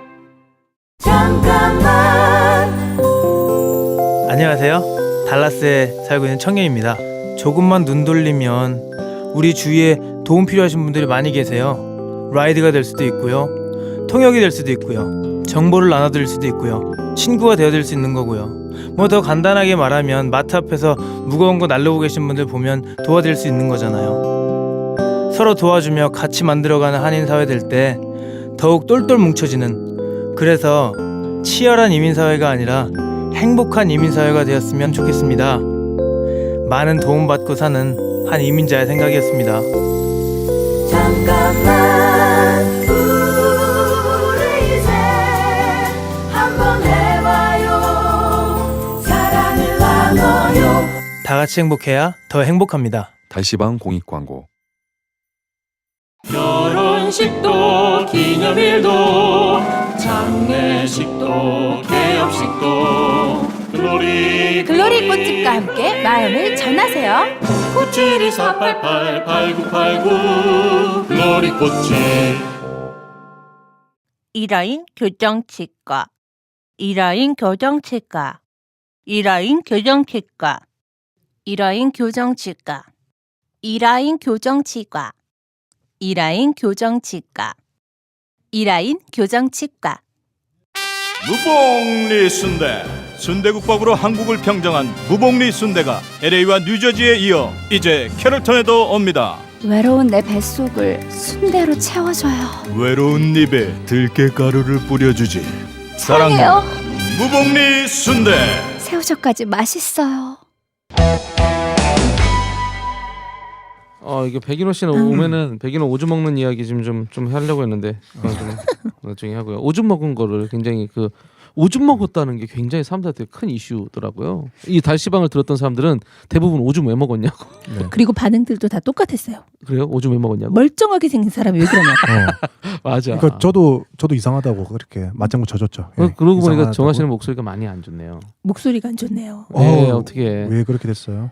안녕하세요. 달라스에 살고 있는 청년입니다. 조금만 눈 돌리면 우리 주위에 도움 필요하신 분들이 많이 계세요. 라이드가 될 수도 있고요. 통역이 될 수도 있고요. 정보를 나눠드릴 수도 있고요. 친구가 되어드릴 수 있는 거고요. 뭐 더 간단하게 말하면 마트 앞에서 무거운 거 날르고 계신 분들 보면 도와드릴 수 있는 거잖아요. 서로 도와주며 같이 만들어가는 한인사회 될 때 더욱 똘똘 뭉쳐지는, 그래서 치열한 이민사회가 아니라 행복한 이민사회가 되었으면 좋겠습니다. 많은 도움받고 사는 한 이민자의 생각이었습니다. 잠깐만 우리 이제 한번 해봐요. 사랑을 나눠요. 다 같이 행복해야 더 행복합니다. 달시방 공익 광고. 결혼식도 기념일도 장례식도 개업식도 글로리 글로리 꽃집과 함께 마음을 전하세요. 972-488-8989 글로리 꽃집. 이라인 교정치과, 이라인 교정치과, 이라인 교정치과, 이라인 교정치과, 이라인 교정치과, 이라인 교정치과, 이라인 교정치과. 무봉리 순대. 순대국밥으로 한국을 평정한 무봉리 순대가 LA와 뉴저지에 이어 이제 캐럴턴에도 옵니다. 외로운 내 뱃속을 순대로 채워줘요. 외로운 입에 들깨가루를 뿌려주지. 사랑해요. 무봉리 순대. 새우젓까지 맛있어요. 이게 백인호 씨는 오면은 백인호 오줌 먹는 이야기 좀 하려고 했는데 그건 좀 나중에 하고요. 오줌 먹은 거를 굉장히 오줌 먹었다는 게 굉장히 사람들한테 큰 이슈더라고요. 이 달시방을 들었던 사람들은 대부분 오줌 왜 먹었냐고. 네. 그리고 반응들도 다 똑같았어요. 그래요? 오줌 왜 먹었냐고? 멀쩡하게 생긴 사람이 왜 그러냐고. 맞아. 그러니까 저도 이상하다고 그렇게 맞장구 쳐줬죠. 그러고 보니까 이상하다고. 정하 씨는 목소리가 많이 안 좋네요. 목소리가 안 좋네요. 네, 어떻게? 왜 그렇게 됐어요?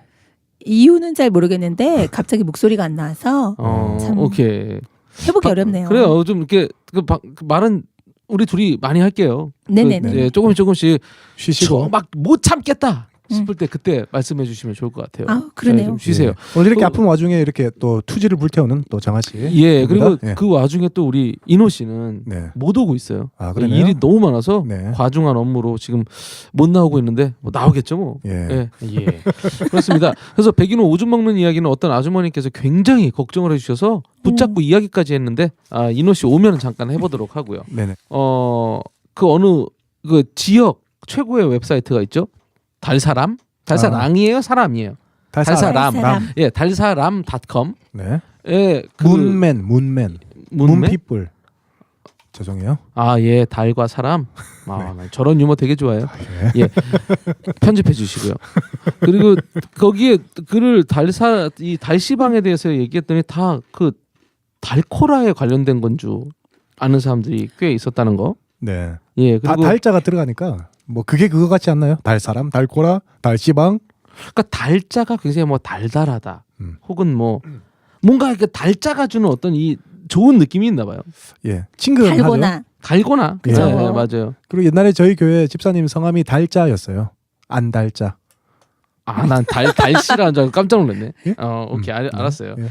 이유는 잘 모르겠는데 갑자기 목소리가 안 나와서 참 오케이. 회복이 어렵네요. 그래요. 좀 이렇게 그 말은 우리 둘이 많이 할게요. 네네네. 조금씩 쉬시고 막 못 참겠다 싶을 때 그때 말씀해 주시면 좋을 것 같아요. 아, 그러네요. 좀 쉬세요. 예. 오늘 이렇게 아픈 와중에 이렇게 또 투지를 불태우는 또 정하 씨. 예, 그리고 예. 그 와중에 또 우리 인호 씨는 네. 못 오고 있어요. 아, 그러네요? 일이 너무 많아서 네. 과중한 업무로 지금 못 나오고 있는데 뭐 나오겠죠 뭐. 예. 예. 그렇습니다. 그래서 백인호 오줌 먹는 이야기는 어떤 아주머니께서 굉장히 걱정을 해주셔서 붙잡고 이야기까지 했는데 인호 씨 오면 잠깐 해보도록 하고요. 네네. 그 어느 그 지역 최고의 웹사이트가 있죠. 달사람? 달사랑이에요? 사람이에요? 달사람. 예, 달사람.com. 네. 예, 문맨. 문피플. 죄송해요. 예, 달과 사람. 나 저런 유머 되게 좋아해요. 예. 편집해 주시고요. 그리고 거기에 글을 이 달시방에 대해서 얘기했더니 다 그 달코라에 관련된 건 줄 아는 사람들이 꽤 있었다는 거. 네. 예, 다 그리고 달자가 들어가니까 뭐 그게 그거 같지 않나요? 달사람, 달코라, 달시방. 그러니까 달자가 굉장히 뭐 달달하다. 혹은 뭐 뭔가 이렇게 달자가 주는 어떤 이 좋은 느낌이 있나 봐요. 예. 친근하죠. 달고나. 예. 네, 맞아요. 그리고 옛날에 저희 교회 집사님 성함이 달자였어요. 안달자. 난 달씨라는 줄 알고 깜짝 놀랐네. 오케이. 알았어요. 예.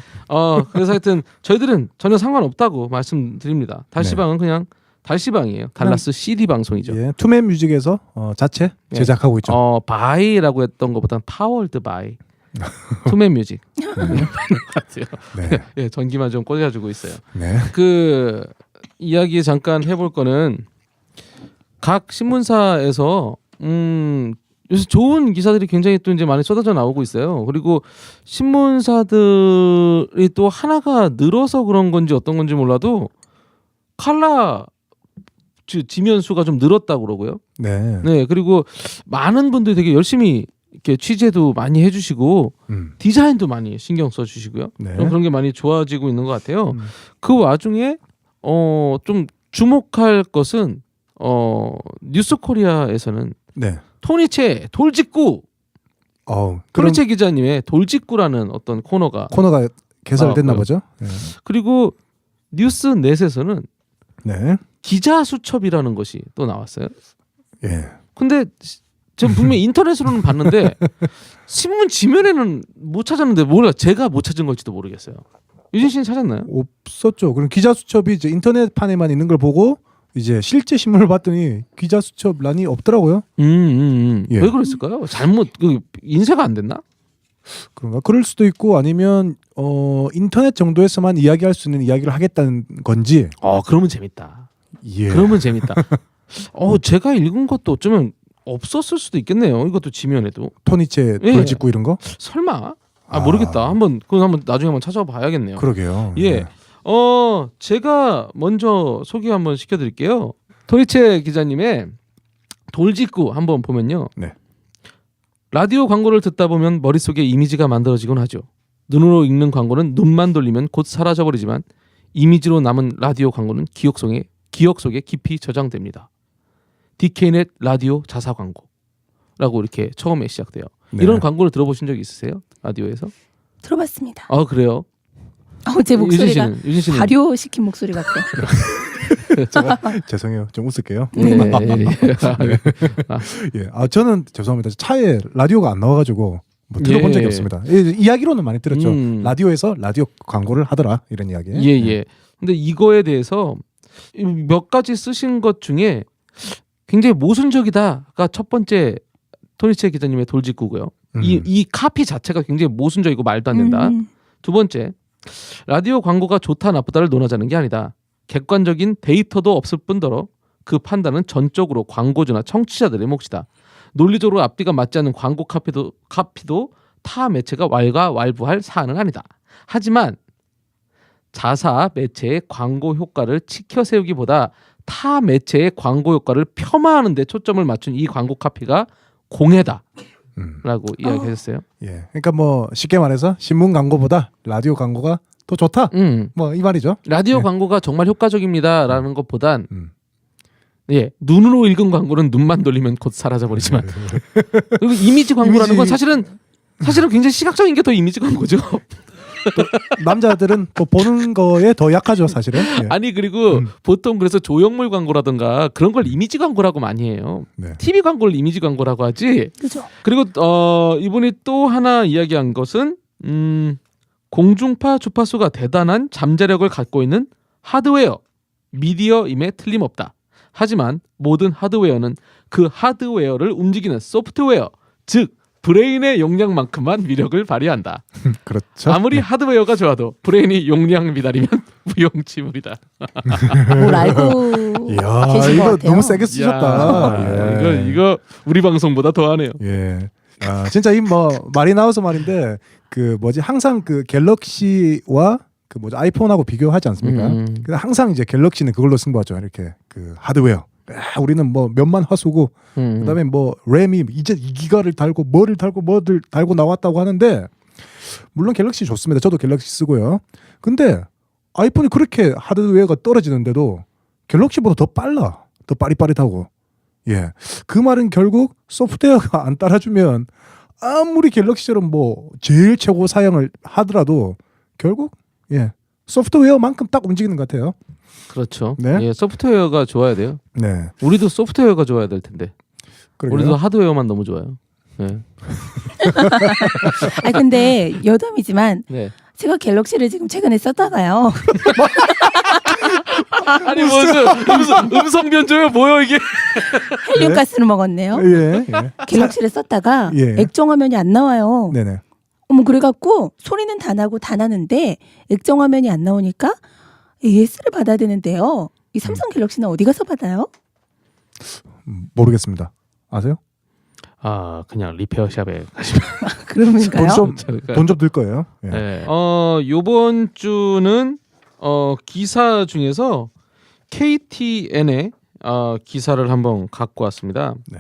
그래서 하여튼 저희들은 전혀 상관없다고 말씀드립니다. 달시방은 그냥 달시방이에요. 달라스 CD 방송이죠. 예. 투맨 뮤직에서 자체 제작하고 있죠. 바이라고 했던 것보다는 파월드 바이. 투맨 뮤직. 같아요. 네. 예, 전기만 좀 꽂아주고 있어요. 네. 그 이야기 잠깐 해볼 거는 각 신문사에서 요새 좋은 기사들이 굉장히 또 이제 많이 쏟아져 나오고 있어요. 그리고 신문사들이 또 하나가 늘어서 그런 건지 어떤 건지 몰라도 칼라 지면 수가 좀 늘었다고 그러고요. 네. 네, 그리고 많은 분들이 되게 열심히 이렇게 취재도 많이 해주시고 디자인도 많이 신경 써주시고요. 네. 좀 그런 게 많이 좋아지고 있는 것 같아요. 그 와중에 좀 주목할 것은 뉴스코리아에서는 네. 토니체 돌직구 그런 토니체 기자님의 돌직구라는 어떤 코너가 개설됐나 나왔고요. 보죠. 네. 그리고 뉴스넷에서는 네. 기자 수첩이라는 것이 또 나왔어요. 예. 근데 전 분명히 인터넷으로는 봤는데 신문 지면에는 못 찾았는데 몰라 제가 못 찾은 걸지도 모르겠어요. 유진 씨는 찾았나요? 없었죠. 그럼 기자 수첩이 이제 인터넷판에만 있는 걸 보고 이제 실제 신문을 봤더니 기자 수첩란이 없더라고요. 예. 왜 그랬을까요? 잘못 인쇄가 안 됐나? 그런가? 그럴 수도 있고 아니면 인터넷 정도에서만 이야기할 수 있는 이야기를 하겠다는 건지. 그러면 재밌다. 예. 그러면 재밌다. 제가 읽은 것도 어쩌면 없었을 수도 있겠네요. 이것도 지면에도. 토니체 예. 돌직구 이런 거? 설마? 모르겠다. 그건 한번 나중에 한번 찾아봐야겠네요. 그러게요. 예. 네. 제가 먼저 소개 한번 시켜드릴게요. 토니체 기자님의 돌직구 한번 보면요. 네. 라디오 광고를 듣다 보면 머릿속에 이미지가 만들어지곤 하죠. 눈으로 읽는 광고는 눈만 돌리면 곧 사라져버리지만 이미지로 남은 라디오 광고는 기억 속에 깊이 저장됩니다. DK넷 라디오 자사 광고라고 이렇게 처음에 시작돼요. 네. 이런 광고를 들어보신 적 있으세요? 라디오에서? 들어봤습니다. 그래요? 제 목소리가 유진 씨는 발효시킨 목소리 같아요. 죄송해요. 좀 웃을게요. 예. 예. 저는 죄송합니다. 차에 라디오가 안 나와가지고 뭐 들어본 예. 적이 없습니다. 이야기로는 많이 들었죠. 라디오에서 라디오 광고를 하더라 이런 이야기. 예. 근데 이거에 대해서 몇 가지 쓰신 것 중에 굉장히 모순적이다가 첫 번째 토니체 기자님의 돌직구고요. 이 카피 자체가 굉장히 모순적이고 말도 안 된다. 두 번째, 라디오 광고가 좋다 나쁘다를 논하자는 게 아니다. 객관적인 데이터도 없을 뿐더러 그 판단은 전적으로 광고주나 청취자들의 몫이다. 논리적으로 앞뒤가 맞지 않는 광고 카피도 타 매체가 왈가왈부할 사안은 아니다. 하지만 자사 매체의 광고 효과를 치켜 세우기보다 타 매체의 광고 효과를 폄하하는 데 초점을 맞춘 이 광고 카피가 공해다. 라고 이야기하셨어요. 예. 그러니까 뭐 쉽게 말해서 신문 광고보다 라디오 광고가 더 좋다. 뭐 이 말이죠. 라디오 예. 광고가 정말 효과적입니다라는 것보단 눈으로 읽은 광고는 눈만 돌리면 곧 사라져버리지만 그리고 이미지 광고라는 건 사실은 굉장히 시각적인 게 더 이미지 광고죠. 남자들은 또 보는 거에 더 약하죠, 사실은. 예. 아니 그리고 보통 그래서 조형물 광고라든가 그런 걸 이미지 광고라고 많이 해요. 네. TV 광고를 이미지 광고라고 하지. 그죠. 그리고 이분이 또 하나 이야기한 것은 공중파 주파수가 대단한 잠재력을 갖고 있는 하드웨어, 미디어임에 틀림없다. 하지만 모든 하드웨어는 그 하드웨어를 움직이는 소프트웨어, 즉 브레인의 용량만큼만 위력을 발휘한다. 그렇죠. 아무리 하드웨어가 좋아도 브레인이 용량 미달이면 무용지물이다. 뭘 알고 이야, 계신 것 이거 같아요. 너무 세게 쓰셨다. 예. 이거 우리 방송보다 더하네요. 예. 진짜 이 뭐 말이 나와서 말인데 항상 그 갤럭시와 아이폰하고 비교하지 않습니까? 근데 항상 이제 갤럭시는 그걸로 승부하죠. 이렇게 그 하드웨어. 우리는 뭐 몇만 화소고 그다음에 뭐 램이 이제 2기가를 달고 뭐를 달고 나왔다고 하는데 물론 갤럭시 좋습니다. 저도 갤럭시 쓰고요. 근데 아이폰이 그렇게 하드웨어가 떨어지는데도 갤럭시보다 더 빨라. 더 빠릿빠릿하고. 예. 그 말은 결국 소프트웨어가 안 따라주면 아무리 갤럭시처럼 뭐 제일 최고 사양을 하더라도 결국 소프트웨어만큼 딱 움직이는 것 같아요. 그렇죠. 네. 예, 소프트웨어가 좋아야 돼요. 네. 우리도 소프트웨어가 좋아야 될 텐데. 그러게요. 우리도 하드웨어만 너무 좋아요. 네. 근데 여담이지만 네. 제가 갤럭시를 지금 최근에 썼다가요. 아니 무슨 음성 변조요? 뭐요 이게? 헬륨가스를 먹었네요. 예. 갤럭시를 썼다가 예. 액정 화면이 안 나와요. 네네. 그래갖고 소리는 다 나는데 액정 화면이 안 나오니까 AS를 받아야 되는데요. 이 삼성 갤럭시는 어디 가서 받아요? 모르겠습니다. 아세요? 그냥 리페어샵에 가시면. 그러면가요? 돈 좀 들 거예요. 예. 네. 요번 주는 기사 중에서 KTN의 기사를 한번 갖고 왔습니다. 네.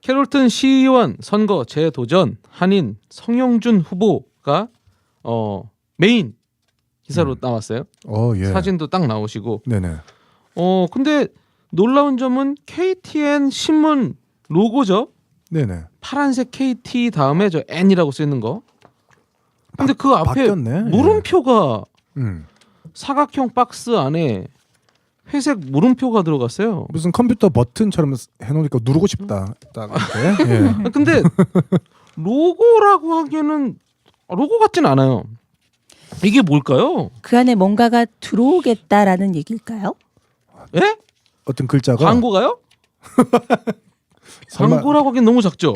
캐롤튼 시의원 선거 재도전 한인 성영준 후보가 메인 기사로 나왔어요. 예. 사진도 딱 나오시고. 네네. 근데 놀라운 점은 KTN 신문 로고죠. 네네. 파란색 KT 다음에 저 N이라고 쓰 있는 거. 근데 그 앞에 바뀌었네. 물음표가 음. 사각형 박스 안에 회색 물음표가 들어갔어요. 무슨 컴퓨터 버튼처럼 해놓으니까 누르고 싶다. 딱 이렇게. 예. 근데 로고라고 하기에는 로고 같진 않아요. 이게 뭘까요? 그 안에 뭔가가 들어오겠다라는 얘기일까요? 예? 어떤 글자가 광고가요? 설마- 광고라고 하기엔 너무 작죠.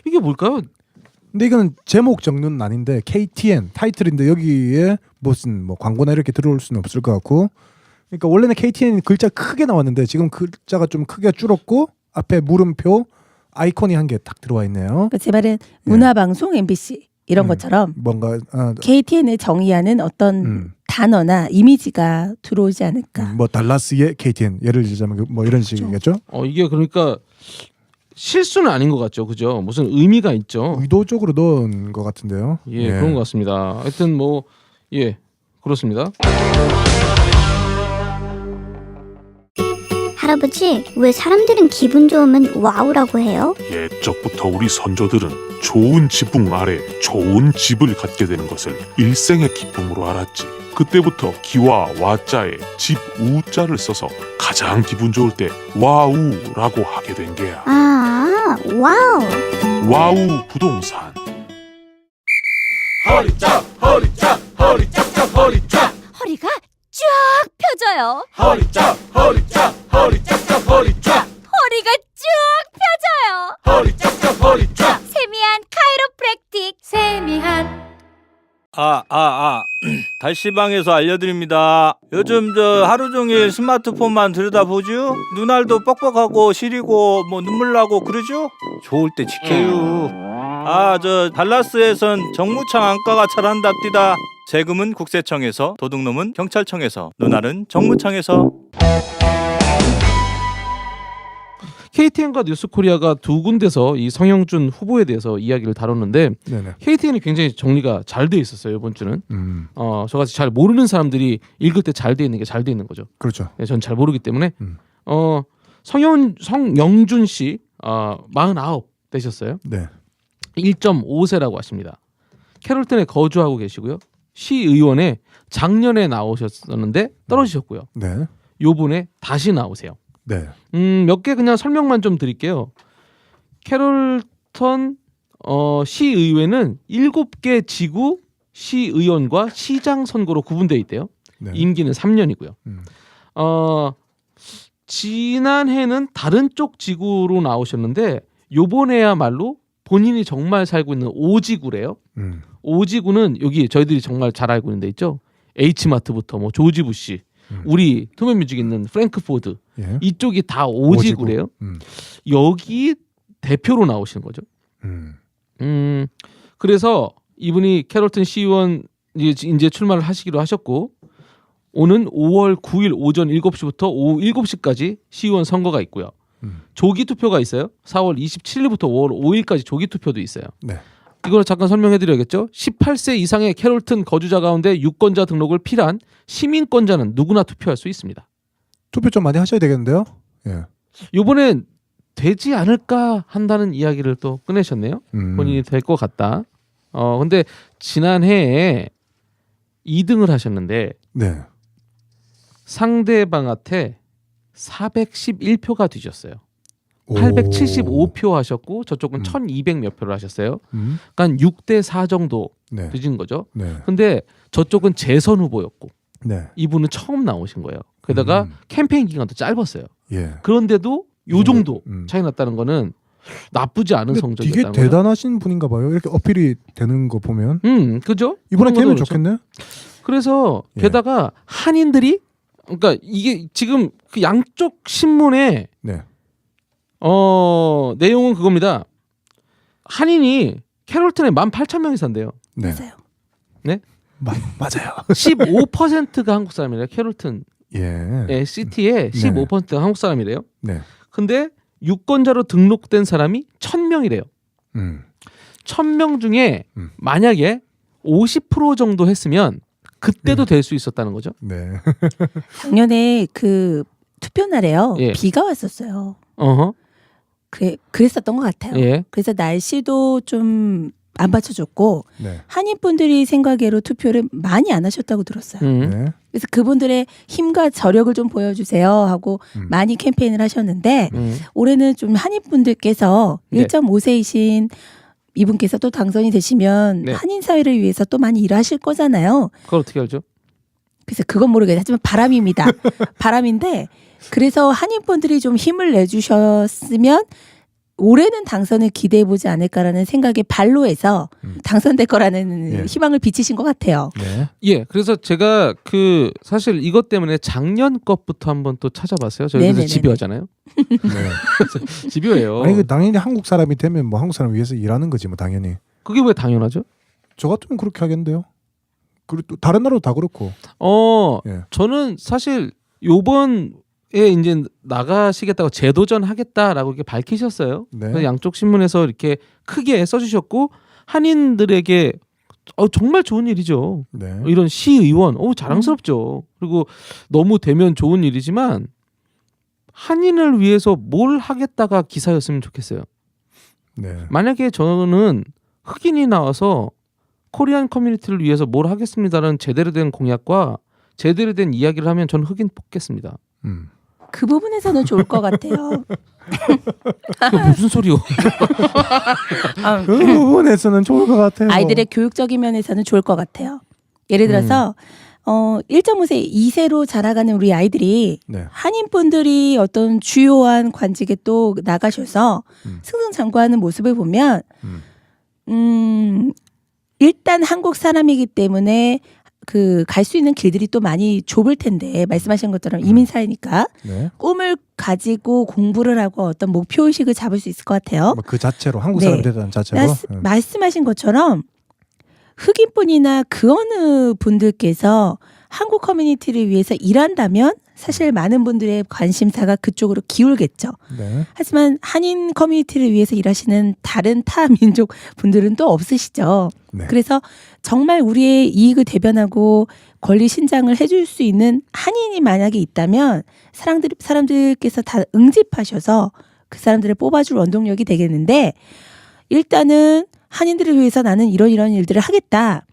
이게 뭘까요? 근데 이거는 제목 정리는 아닌데 KTN 타이틀인데 여기에 무슨 뭐 광고나 이렇게 들어올 수는 없을 것 같고. 그러니까 원래는 KTN 글자 크게 나왔는데 지금 글자가 좀 크게 줄었고 앞에 물음표 아이콘이 한 개 딱 들어와 있네요. 그러니까 제 말은 문화방송 MBC 이런 것처럼 뭔가 KTN을 정의하는 어떤 단어나 이미지가 들어오지 않을까. 뭐 달라스의 KTN 예를 들자면 뭐 이런 식이겠죠. 이게 그러니까 실수는 아닌 것 같죠, 그죠? 무슨 의미가 있죠. 의도적으로 넣은 것 같은데요. 예, 그런 것 같습니다. 하여튼 뭐 그렇습니다. 할아버지, 왜 사람들은 기분 좋으면 와우라고 해요? 옛적부터 우리 선조들은 좋은 지붕 아래 좋은 집을 갖게 되는 것을 일생의 기쁨으로 알았지. 그때부터 기와 와자에 집 우자를 써서 가장 기분 좋을 때 와우라고 하게 된 게야. 아, 와우. 와우 부동산. 허리 쫙 허리 쫙 허리 쫙쫙 허리 쫙 허리가 쫙 펴져요. 허리 쫙 허리 쫙 허리 쫙쫙 허리 쫙 허리가 쭉 펴져요. 허리 쫙쫙 허리 쫙 세미한 카이로프랙틱. 세미한. 달시방에서 알려드립니다. 요즘 저 하루 종일 스마트폰만 들여다보죠? 눈알도 뻑뻑하고 시리고 뭐 눈물 나고 그러죠? 좋을 때 지켜요. 저 달라스에선 정무청 안과가 잘한답디다. 세금은 국세청에서, 도둑놈은 경찰청에서, 눈알은 정무청에서. KTN과 뉴스코리아가 두 군데서 이 성영준 후보에 대해서 이야기를 다뤘는데 네네. KTN이 굉장히 정리가 잘 돼 있었어요 이번 주는. 저같이 잘 모르는 사람들이 읽을 때 잘 돼 있는 게 잘 돼 있는 거죠. 그렇죠. 네, 전 잘 모르기 때문에 성영준 씨 49 되셨어요. 네. 1.5세라고 하십니다. 캐롤턴에 거주하고 계시고요. 시의원에 작년에 나오셨었는데 떨어지셨고요. 네. 요번에 다시 나오세요. 네. 몇 개 그냥 설명만 좀 드릴게요. 캐롤턴 시의회는 7개 지구 시의원과 시장 선거로 구분되어 있대요. 네. 임기는 3년이고요. 지난해는 다른 쪽 지구로 나오셨는데 요번에야말로 본인이 정말 살고 있는 오지구래요. 오지구는 여기 저희들이 정말 잘 알고 있는 데 있죠. H마트부터 뭐 조지 부시, 우리 투맨뮤직 있는 프랭크 포드 예. 이쪽이 다 오지구래요. 여기 대표로 나오시는 거죠. 그래서 이분이 캐롤턴 시의원 이제 출마를 하시기로 하셨고 오는 5월 9일 오전 7시부터 오후 7시까지 시의원 선거가 있고요. 조기 투표가 있어요. 4월 27일부터 5월 5일까지 조기 투표도 있어요. 네. 이걸 잠깐 설명해 드려야겠죠. 18세 이상의 캐롤턴 거주자 가운데 유권자 등록을 필요한 시민권자는 누구나 투표할 수 있습니다. 투표 좀 많이 하셔야 되겠는데요. 예. 이번엔 되지 않을까 한다는 이야기를 또 꺼내셨네요. 본인이 될 것 같다. 근데 지난해에 2등을 하셨는데 네. 상대방한테 411표가 뒤졌어요. 875표 하셨고 저쪽은 1200 몇 표를 하셨어요. 그러니까 6대4 정도 네. 뒤진 거죠. 네. 근데 저쪽은 재선 후보였고 네. 이분은 처음 나오신 거예요. 게다가 캠페인 기간도 짧았어요. 예. 그런데도 요 정도 차이 났다는 거는 나쁘지 않은 근데 성적이었다는 되게 대단하신 분인가 봐요. 이렇게 어필이 되는 거 보면. 그죠? 이번에 그런 되면 것도 좋겠네. 그래서 예. 게다가 한인들이 그러니까 이게 지금 그 양쪽 신문에 네. 내용은 그겁니다. 한인이 캐롤턴에 18,000명이 산대요. 네. 맞아요. 네? 맞아요. 15%가 한국 사람이래요. 캐롤턴 예. 시티의 15%가 한국 사람이래요. 네. 근데 유권자로 등록된 사람이 1,000명이래요. 1,000명 중에 만약에 50% 정도 했으면 그때도 될 수 있었다는 거죠. 네. 작년에 그 투표 날에요. 예. 비가 왔었어요. 어허. 그랬었던 것 같아요. 예. 그래서 날씨도 좀 안 받쳐줬고 네. 한인분들이 생각외로 투표를 많이 안 하셨다고 들었어요. 네. 그래서 그분들의 힘과 저력을 좀 보여주세요 하고 많이 캠페인을 하셨는데 올해는 좀 한인분들께서 네. 1.5세이신 이분께서 또 당선이 되시면 네. 한인 사회를 위해서 또 많이 일하실 거잖아요. 그걸 어떻게 알죠? 그래서 그건 모르겠어요. 하지만 바람입니다. 바람인데 그래서 한인분들이 좀 힘을 내주셨으면 올해는 당선을 기대해 보지 않을까라는 생각에 반로해서 당선될 거라는 예. 희망을 비치신 것 같아요. 네. 예, 그래서 제가 그 사실 이것 때문에 작년 것부터 한번 또 찾아봤어요. 저희 그래서 네네네네. 집요하잖아요. 네. 집요해요. 아니 그 당연히 한국 사람이 되면 뭐 한국 사람 위해서 일하는 거지 뭐 당연히. 그게 왜 당연하죠? 저 같으면 그렇게 하겠는데요. 그리고 또 다른 나라도 다 그렇고. 예. 저는 사실 요번에 이제 나가시겠다고 재도전하겠다라고 이렇게 밝히셨어요. 네. 그래서 양쪽 신문에서 이렇게 크게 써주셨고 한인들에게 정말 좋은 일이죠. 네. 이런 시의원, 자랑스럽죠. 그리고 너무 되면 좋은 일이지만 한인을 위해서 뭘 하겠다가 기사였으면 좋겠어요. 네. 만약에 저는 흑인이 나와서 코리안 커뮤니티를 위해서 뭘 하겠습니다라는 제대로 된 공약과 제대로 된 이야기를 하면 저는 흑인 뽑겠습니다. 그 부분에서는 좋을 것 같아요. 그 무슨 소리요? 그 부분에서는 좋을 것 같아요. 아이들의 교육적인 면에서는 좋을 것 같아요. 예를 들어서 1.5세, 2세로 자라가는 우리 아이들이 네. 한인분들이 어떤 주요한 관직에 또 나가셔서 승승장구하는 모습을 보면 일단 한국 사람이기 때문에 그 갈 수 있는 길들이 또 많이 좁을 텐데 말씀하신 것처럼 이민 사회니까 네. 꿈을 가지고 공부를 하고 어떤 목표 의식을 잡을 수 있을 것 같아요. 뭐 그 자체로 한국 네. 사람이 되다는 자체로. 말씀하신 것처럼 흑인분이나 그 어느 분들께서 한국 커뮤니티를 위해서 일한다면 사실 많은 분들의 관심사가 그쪽으로 기울겠죠. 네. 하지만 한인 커뮤니티를 위해서 일하시는 다른 타 민족 분들은 또 없으시죠. 네. 그래서 정말 우리의 이익을 대변하고 권리 신장을 해줄 수 있는 한인이 만약에 있다면 사람들께서 다 응집하셔서 그 사람들을 뽑아줄 원동력이 되겠는데 일단은 한인들을 위해서 나는 이런 일들을 하겠다.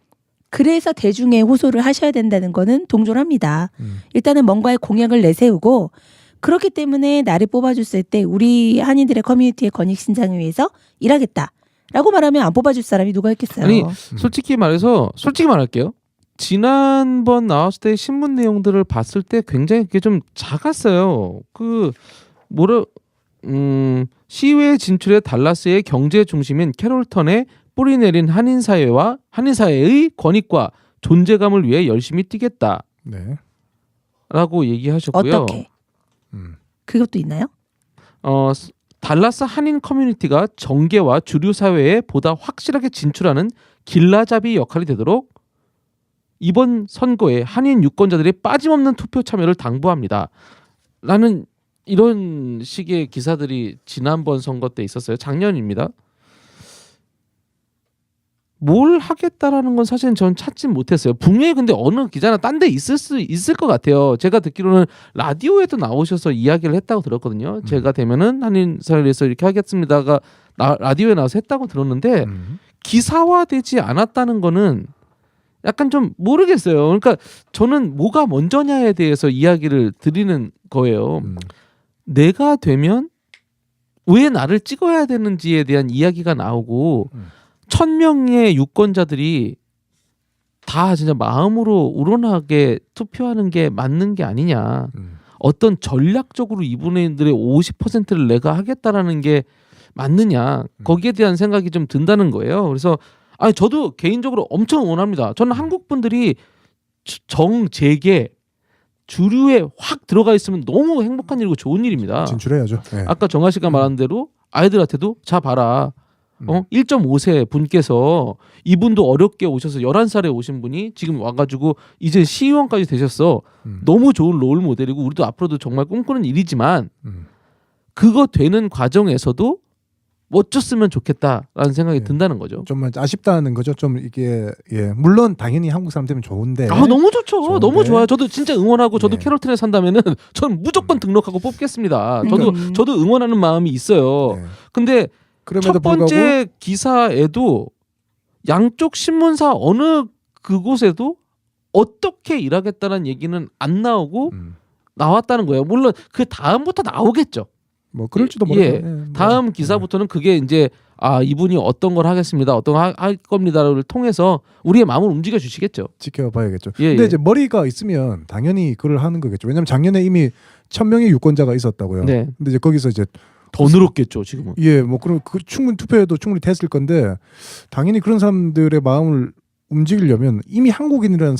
그래서 대중의 호소를 하셔야 된다는 거는 동조합니다. 일단은 뭔가의 공약을 내세우고 그렇기 때문에 나를 뽑아줬을 때 우리 한인들의 커뮤니티의 권익 신장을 위해서 일하겠다라고 말하면 안 뽑아줄 사람이 누가 있겠어요. 아니 솔직히 말할게요. 지난번 나왔을 때 신문 내용들을 봤을 때 굉장히 그게 좀 작았어요. 시외 진출의 달라스의 경제 중심인 캐롤턴의 뿌리 내린 한인 사회의 권익과 존재감을 위해 열심히 뛰겠다. 네. 라고 얘기하셨고요. 어떻게? 그것도 있나요? 달라스 한인 커뮤니티가 정계와 주류 사회에 보다 확실하게 진출하는 길라잡이 역할이 되도록 이번 선거에 한인 유권자들이 빠짐없는 투표 참여를 당부합니다. 라는 이런 식의 기사들이 지난번 선거 때 있었어요. 작년입니다. 뭘 하겠다라는 건 사실은 전 찾진 못했어요. 분명히 근데 어느 기자나 딴 데 있을 것 같아요. 제가 듣기로는 라디오에도 나오셔서 이야기를 했다고 들었거든요. 제가 되면은 한인 사회를 위해서 이렇게 하겠습니다가 라디오에 나와서 했다고 들었는데 기사화되지 않았다는 거는 약간 좀 모르겠어요. 그러니까 저는 뭐가 먼저냐에 대해서 이야기를 드리는 거예요. 내가 되면 왜 나를 찍어야 되는지에 대한 이야기가 나오고 1,000명의 유권자들이 다 진짜 마음으로 우러나게 투표하는 게 맞는 게 아니냐. 어떤 전략적으로 이분들의 50%를 내가 하겠다라는 게 맞느냐. 거기에 대한 생각이 좀 든다는 거예요. 그래서 저도 개인적으로 엄청 원합니다. 저는 한국 분들이 정재계 주류에 확 들어가 있으면 너무 행복한 일이고 좋은 일입니다. 진출해야죠. 네. 아까 정아 씨가 말한 대로 아이들한테도 자 봐라. 1.5세 분께서 이분도 어렵게 오셔서 11살에 오신 분이 지금 와가지고 이제 시의원까지 되셨어. 너무 좋은 롤 모델이고 우리도 앞으로도 정말 꿈꾸는 일이지만 그거 되는 과정에서도 멋졌으면 좋겠다라는 생각이 든다는 거죠. 좀 아쉽다는 거죠. 좀 이게 물론 당연히 한국 사람 되면 좋은데. 너무 좋죠. 좋은데. 너무 좋아요. 저도 진짜 응원하고 저도 네. 캐롤튼에 산다면은 저는 무조건 등록하고 뽑겠습니다. 저도 응원하는 마음이 있어요. 네. 근데 그럼에도 첫 번째 불구하고 기사에도 양쪽 신문사 어느 그곳에도 어떻게 일하겠다는 얘기는 안 나오고 나왔다는 거예요. 물론 그 다음부터 나오겠죠. 뭐 그럴지도 예. 모르겠네. 다음 기사부터는 그게 이제 이분이 어떤 걸 하겠습니다, 어떤 걸 할 겁니다를 통해서 우리의 마음을 움직여 주시겠죠. 지켜봐야겠죠. 예, 근데 예. 이제 머리가 있으면 당연히 그걸 하는 거겠죠. 왜냐하면 작년에 이미 1,000명의 유권자가 있었다고요. 네. 근데 이제 거기서 이제 더 늘었겠죠 지금은. 뭐 그럼 그 충분히 투표에도 충분히 됐을 건데 당연히 그런 사람들의 마음을 움직이려면 이미 한국인이라는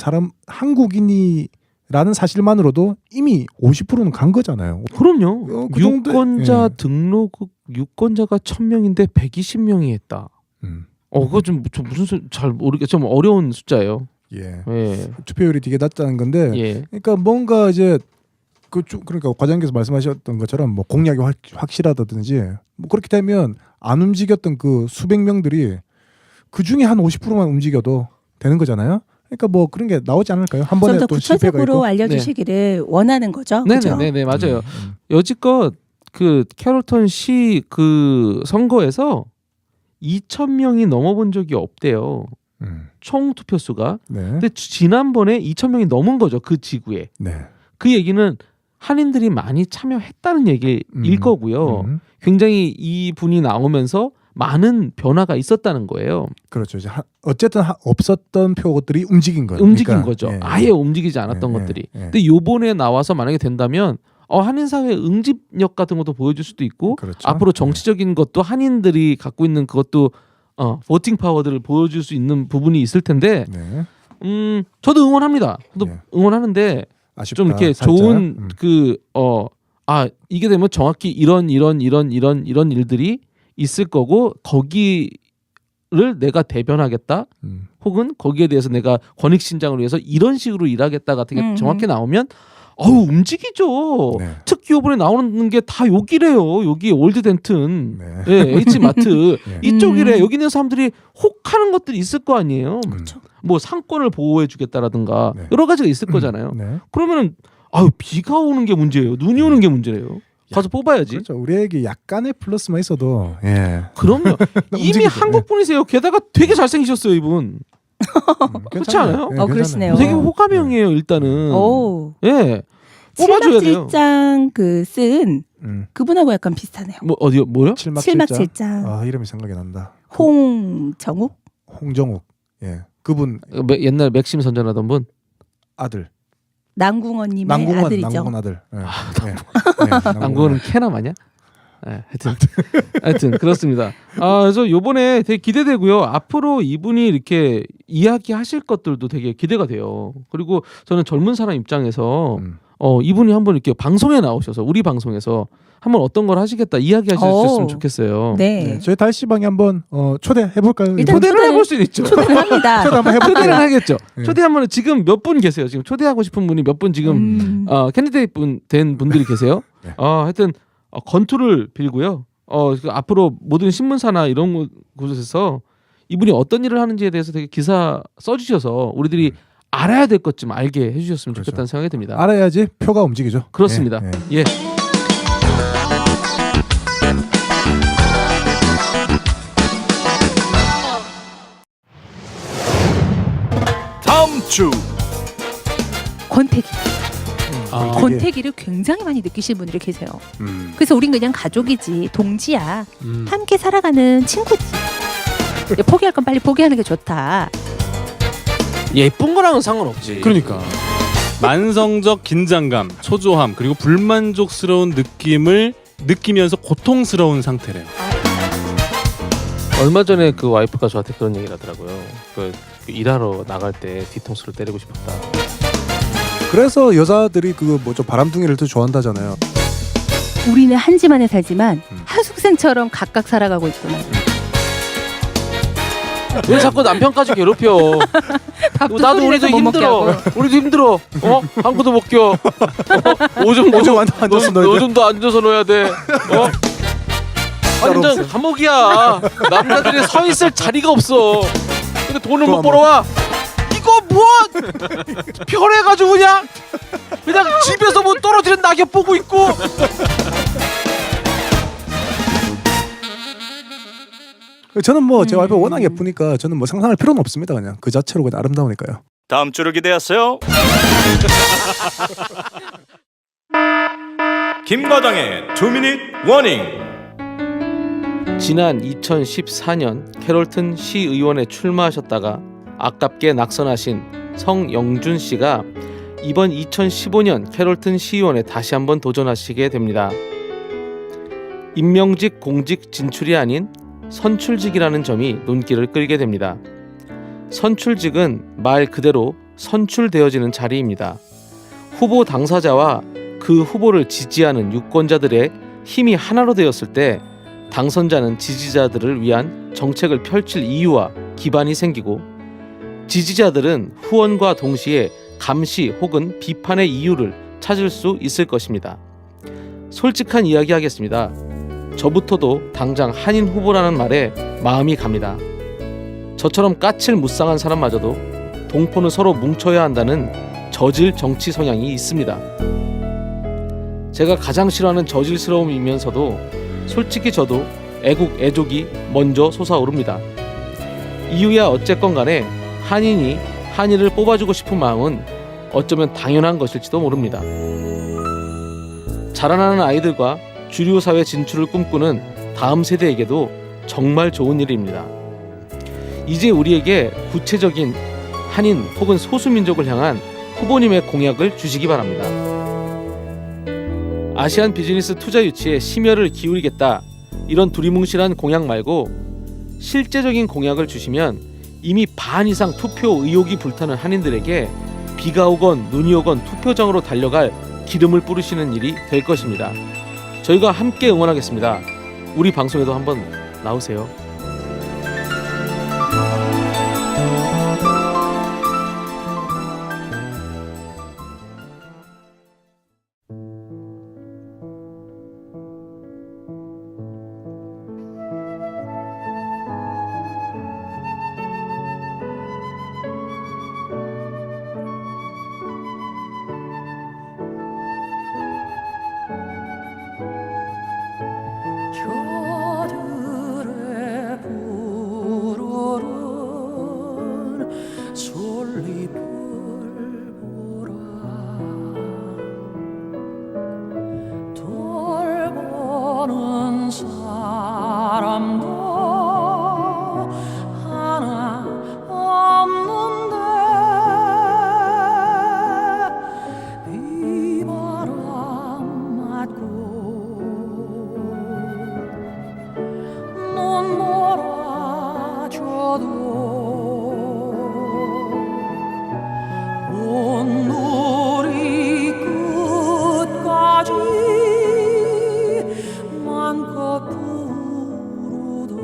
한국인이라는 사실만으로도 이미 50%는 간 거잖아요. 그럼요. 그 정도- 유권자 예. 등록 유권자가 1,000명인데 120명이 했다. 그거 좀 무슨 잘 모르겠. 좀 어려운 숫자예요. 예. 예. 투표율이 되게 낮다는 건데. 예. 그러니까 뭔가 이제 그러니까 과장님께서 말씀하셨던 것처럼 뭐 공약이 확실하다든지 뭐 그렇게 되면 안 움직였던 그 수백 명들이 그 중에 한 50%만 움직여도 되는 거잖아요. 그러니까 뭐 그런 게 나오지 않을까요? 한 번에 좀 더 또 실패가 구체적으로 있고. 알려주시기를 원하는 거죠. 그죠? 네네네 맞아요. 여지껏 그 캐롤턴 시 그 선거에서 2,000명이 넘어본 적이 없대요. 총 투표 수가. 네. 근데 지난번에 2,000명이 넘은 거죠 그 지구에. 네. 그 얘기는 한인들이 많이 참여했다는 얘기일 거고요. 굉장히 이 분이 나오면서 많은 변화가 있었다는 거예요. 그렇죠. 이제 어쨌든 없었던 표들이 움직인 거예요. 움직인 그러니까, 거죠. 예. 아예 움직이지 않았던 예, 것들이. 예. 근데 요번에 나와서 만약에 된다면 한인 사회 응집력 같은 것도 보여줄 수도 있고 그렇죠. 앞으로 정치적인 것도 한인들이 갖고 있는 그것도 보팅 파워들을 보여줄 수 있는 부분이 있을 텐데 네. 저도 응원합니다. 저도 예. 응원하는데 아쉽다, 좀 이렇게 살짝. 좋은 이게 되면 정확히 이런 일들이 있을 거고 거기를 내가 대변하겠다 혹은 거기에 대해서 내가 권익 신장을 위해서 이런 식으로 일하겠다 같은 게 정확히 나오면 움직이죠. 네. 특히 이번에 나오는 게 다 여기래요. 여기 올드 덴튼, 네. H마트 이쪽이래. 여기 있는 사람들이 혹하는 것들이 있을 거 아니에요. 뭐 상권을 보호해 주겠다라든가 네. 여러 가지가 있을 거잖아요. 네. 그러면은 비가 오는 게 문제예요. 눈이 오는 게 문제래요. 가서 뽑아야지. 그렇죠. 우리에게 약간의 플러스만 있어도 그럼요. 이미 움직이죠. 한국 분이세요. 게다가 되게 잘생기셨어요, 이분. 그렇지 않아요? 그러시네요. 되게 호감형이에요, 일단은. 오. 예. 뽑아줘야 돼요. 7막 7장 쓴 그분하고 약간 비슷하네요. 뭐 어디요? 뭐요? 7막 7장. 이름이 생각이 난다. 홍정욱? 홍정욱. 예. 그분 옛날 맥심 선전하던 분. 아들. 남궁원님의 아들이죠. 남궁원 아들. 예. 남궁원은 캐남 아니야? 하여튼 그렇습니다. 그래서 요번에 되게 기대되고요. 앞으로 이분이 이렇게 이야기하실 것들도 되게 기대가 돼요. 그리고 저는 젊은 사람 입장에서 이분이 한번 이렇게 방송에 나오셔서 우리 방송에서 한번 어떤 걸 하시겠다 이야기하셨으면 좋겠어요. 네. 저희 달시방에 한번 초대해 볼까요? 일단 초대를 해볼 수 있죠. 초대를 합니다. 초대 한번 해볼게요. 초대를 하겠죠. 네. 초대하면 지금 몇 분 계세요? 지금 초대하고 싶은 분이 몇 분 지금 캔디데이트 된 분들이 계세요? 네. 하여튼 건투를 빌고요. 앞으로 모든 신문사나 이런 곳에서 이분이 어떤 일을 하는지에 대해서 되게 기사 써주셔서 우리들이 알아야 될 것 좀 알게 해주셨으면 좋겠다는 생각이 듭니다. 알아야지 표가 움직이죠. 그렇습니다. 예. 다음 주 권태기. 아, 권태기를 굉장히 많이 느끼시는 분들이 계세요. 그래서 우린 그냥 가족이지, 동지야. 함께 살아가는 친구지. 포기할 건 빨리 포기하는 게 좋다. 예쁜 거랑은 상관없지. 그러니까 만성적 긴장감, 초조함 그리고 불만족스러운 느낌을 느끼면서 고통스러운 상태래요. 얼마 전에 그 와이프가 저한테 그런 얘기를 하더라고요. 그 일하러 나갈 때 뒤통수를 때리고 싶었다. 그래서 여자들이 그거 뭐 좀 바람둥이를 더 좋아한다잖아요. 우리는 한 집안에 살지만 하숙생처럼 각각 살아가고 있구나. 왜 자꾸 남편까지 괴롭혀? 밥도 나도 소리내서 우리도 못 먹게 힘들어. 하고. 우리도 힘들어. 한 구도 못 껴. 오줌 오줌도 앉아서 넣어야 돼. 완전 감옥이야. 남자들이 서 있을 자리가 없어. 근데 돈을 못 벌어와. 이거 뭐? 편해가지고 그냥 집에서 뭐 떨어지는 낙엽 보고 있고. 저는 뭐 제 와이프가 워낙 예쁘니까 저는 뭐 상상할 필요는 없습니다. 그냥 그 자체로 그냥 아름다우니까요. 다음 주를 기대하세요. 김과장의 2미닛 워닝. 지난 2014년 캐롤튼 시의원에 출마하셨다가 아깝게 낙선하신 성영준 씨가 이번 2015년 캐롤튼 시의원에 다시 한번 도전하시게 됩니다. 임명직 공직 진출이 아닌 선출직이라는 점이 눈길을 끌게 됩니다. 선출직은 말 그대로 선출되어지는 자리입니다. 후보 당사자와 그 후보를 지지하는 유권자들의 힘이 하나로 되었을 때 당선자는 지지자들을 위한 정책을 펼칠 이유와 기반이 생기고, 지지자들은 후원과 동시에 감시 혹은 비판의 이유를 찾을 수 있을 것입니다. 솔직한 이야기 하겠습니다. 저부터도 당장 한인 후보라는 말에 마음이 갑니다. 저처럼 까칠무쌍한 사람마저도 동포는 서로 뭉쳐야 한다는 저질 정치 성향이 있습니다. 제가 가장 싫어하는 저질스러움이면서도 솔직히 저도 애국 애족이 먼저 솟아오릅니다. 이유야 어쨌건 간에 한인이 한인을 뽑아주고 싶은 마음은 어쩌면 당연한 것일지도 모릅니다. 자라나는 아이들과 주류 사회 진출을 꿈꾸는 다음 세대에게도 정말 좋은 일입니다. 이제 우리에게 구체적인 한인 혹은 소수민족을 향한 후보님의 공약을 주시기 바랍니다. 아시안 비즈니스 투자 유치에 심혈을 기울이겠다, 이런 두리뭉실한 공약 말고 실제적인 공약을 주시면 이미 반 이상 투표 의욕이 불타는 한인들에게 비가 오건 눈이 오건 투표장으로 달려갈 기름을 뿌리시는 일이 될 것입니다. 저희가 함께 응원하겠습니다. 우리 방송에도 한번 나오세요. 겨들의 불어른 솔잎을 보라. 돌보는 사람도 하나 없는데 비바람 맞고 눈 몰아줘도 온누리 끝까지 맘껏 부르다.